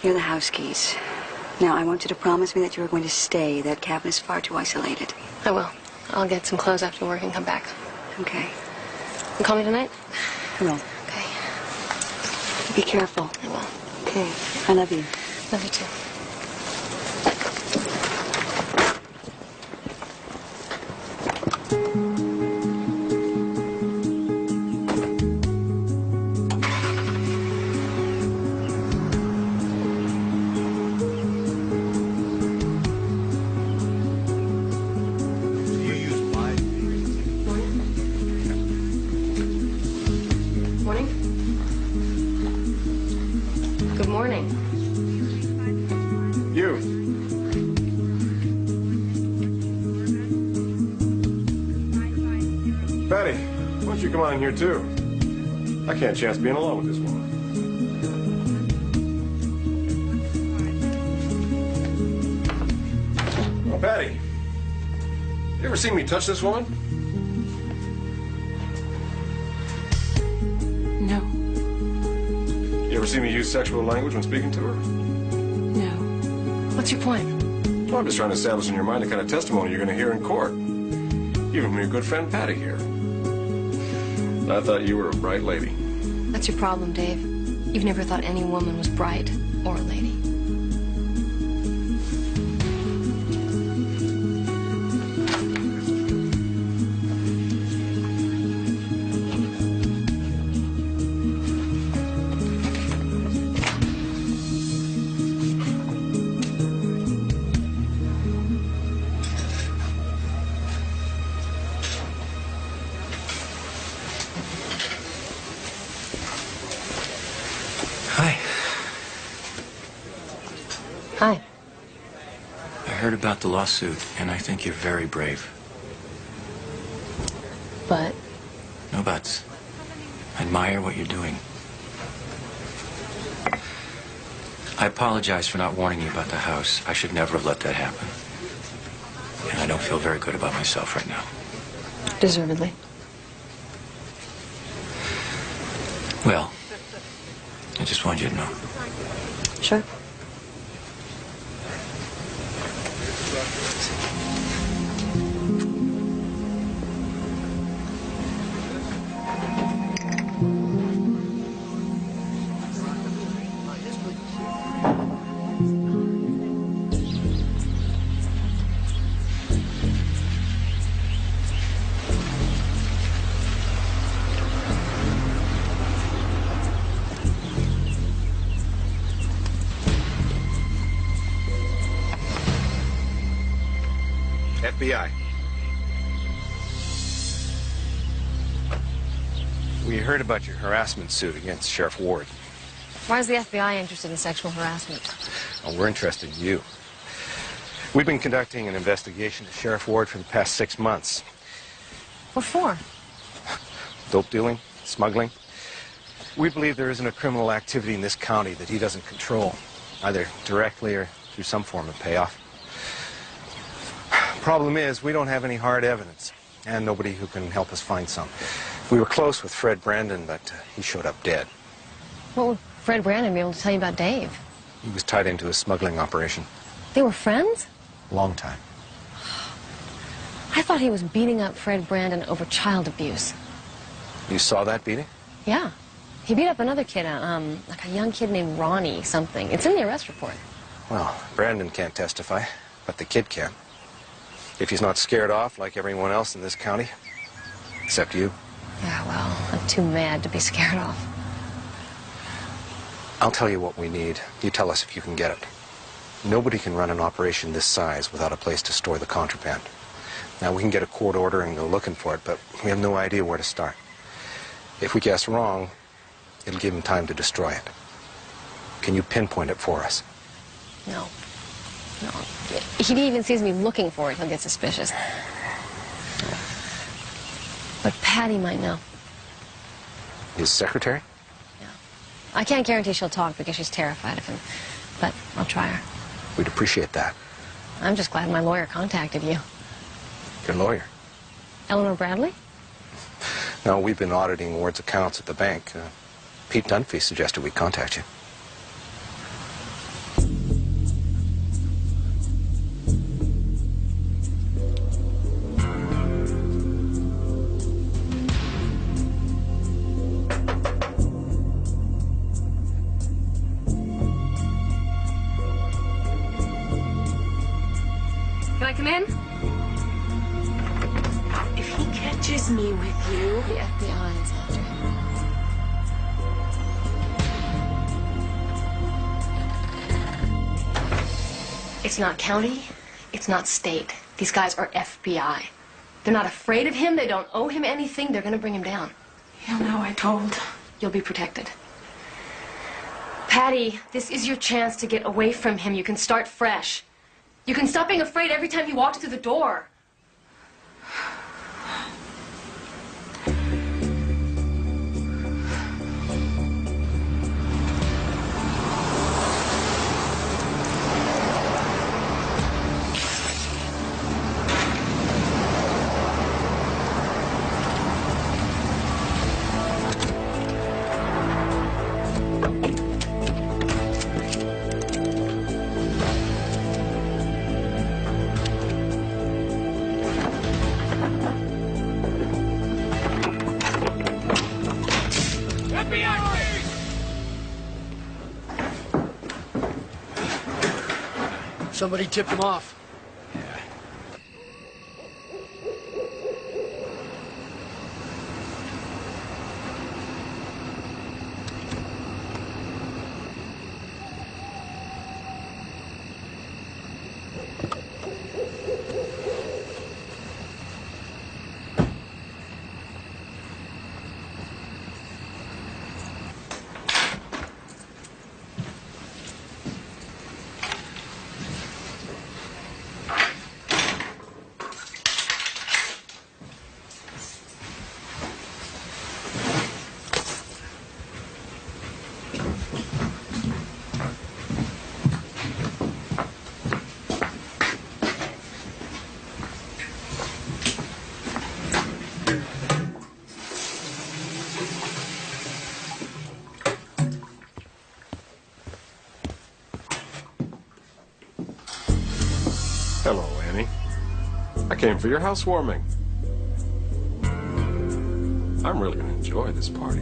Here are the house keys. Now, I want you to promise me that you are going to stay. That cabin is far too isolated. I will. I'll get some clothes after work and come back. Okay. You call me tonight? I will. Okay. Be careful. I will. Okay. I love you. Love you too. you come on in here, too? I can't chance being alone with this woman. Oh, Patty. You ever seen me touch this woman? No. You ever seen me use sexual language when speaking to her? No. What's your point? Well, I'm just trying to establish in your mind the kind of testimony you're going to hear in court. Even from your good friend Patty here. I thought you were a bright lady. That's your problem, Dave. You've never thought any woman was bright or a lady. Hi. Hi. I heard about the lawsuit, and I think you're very brave. But? No buts. I admire what you're doing. I apologize for not warning you about the house. I should never have let that happen. And I don't feel very good about myself right now. Deservedly. Well, I just wanted you to know. Sure. FBI. We heard about your harassment suit against Sheriff Ward. Why is the FBI interested in sexual harassment? Well, we're interested in you. We've been conducting an investigation of Sheriff Ward for the past 6 months. What for? Dope dealing, smuggling. We believe there isn't a criminal activity in this county that he doesn't control, either directly or through some form of payoff. Problem is, we don't have any hard evidence, and nobody who can help us find some. We were close with Fred Brandon, but he showed up dead. What would Fred Brandon be able to tell you about Dave? He was tied into a smuggling operation. They were friends? Long time. I thought he was beating up Fred Brandon over child abuse. You saw that beating? Yeah. He beat up another kid, like a young kid named Ronnie something. It's in the arrest report. Well, Brandon can't testify, but the kid can. If he's not scared off like everyone else in this county, except you. Yeah, well, I'm too mad to be scared off. I'll tell you what we need. You tell us if you can get it. Nobody can run an operation this size without a place to store the contraband. Now, we can get a court order and go looking for it, but we have no idea where to start. If we guess wrong, it'll give him time to destroy it. Can you pinpoint it for us? No. No. If he even sees me looking for it, he'll get suspicious. But Patty might know. His secretary? Yeah. I can't guarantee she'll talk because she's terrified of him. But I'll try her. We'd appreciate that. I'm just glad my lawyer contacted you. Your lawyer? Eleanor Bradley? No, we've been auditing Ward's accounts at the bank. Pete Dunphy suggested we contact you. Can I come in? If he catches me with you... The FBI is after him. It's not county. It's not state. These guys are FBI. They're not afraid of him. They don't owe him anything. They're going to bring him down. He'll know I told. You'll be protected. Patty, this is your chance to get away from him. You can start fresh. You can stop being afraid every time he walks through the door. Somebody tipped him off. Hello, Annie. I came for your housewarming. I'm really going to enjoy this party.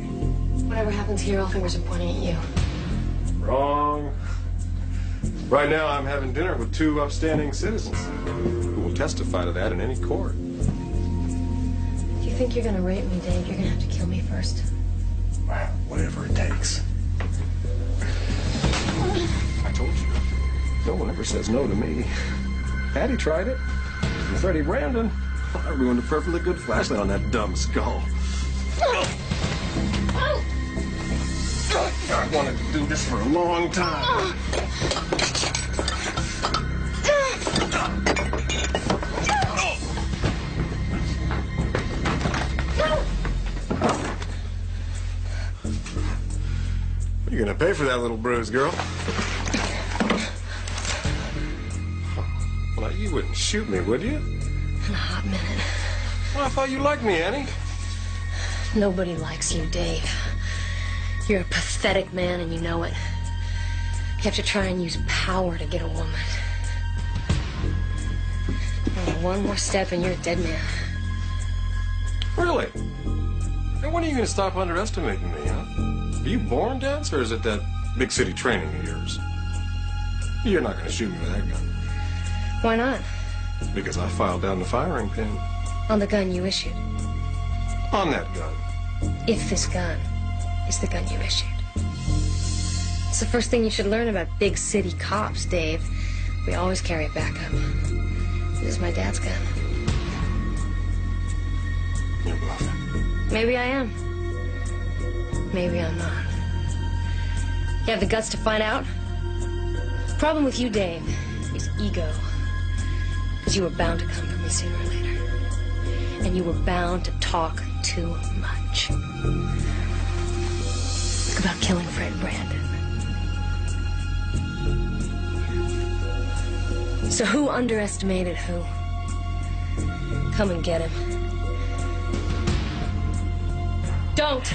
Whatever happens here, all fingers are pointing at you. Wrong. Right now, I'm having dinner with two upstanding citizens who will testify to that in any court. If you think you're gonna rape me, Dave, you're gonna have to kill me first. Well, whatever it takes. I told you, no one ever says no to me. Hattie tried it. And Freddie Brandon, I ruined a perfectly good flashlight on that dumb skull. I wanted to do this for a long time. You're gonna pay for that little bruise, girl. Well, you wouldn't shoot me, would you? In a hot minute. Well, I thought you liked me, Annie. Nobody likes you, Dave. You're a pathetic man, and you know it. You have to try and use power to get a woman. One more step, and you're a dead man. Really? And when are you gonna stop underestimating me, huh? Are you born dense, or is it that big city training of yours? You're not gonna shoot me with that gun. Why not? Because I filed down the firing pin. On the gun you issued. On that gun. If this gun is the gun you issued. It's the first thing you should learn about big city cops, Dave. We always carry a backup. This is my dad's gun. You're bluffing. Maybe I am. Maybe I'm not. You have the guts to find out? The problem with you, Dave, is ego. Because you were bound to come for me sooner or later. And you were bound to talk too much. Think about killing Fred Brandon. So who underestimated who? Come and get him. Don't!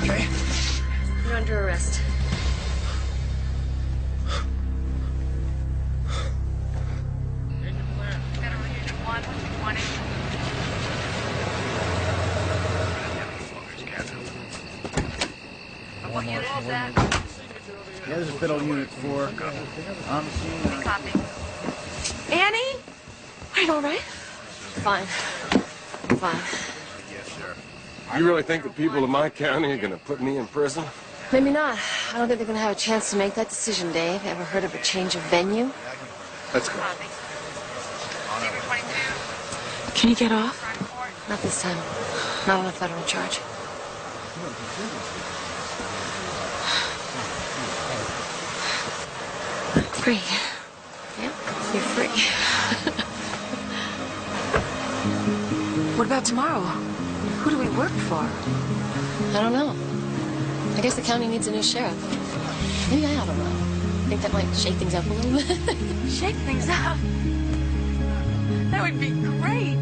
Okay? You're under arrest. What unit is that? Yeah, there's a bit on Unit 4. I'm seeing... Copy. Annie? Are you all right? Fine. Fine. You really think the people of my county are gonna put me in prison? Maybe not. I don't think they're going to have a chance to make that decision, Dave. Ever heard of a change of venue? Let's go. Can you get off? Not this time. Not on a federal charge. Free. Yep, you're free. What about tomorrow? Who do we work for? I don't know. I guess the county needs a new sheriff. Maybe I ought to run. Think that might shake things up a little bit? Shake things up? That would be great.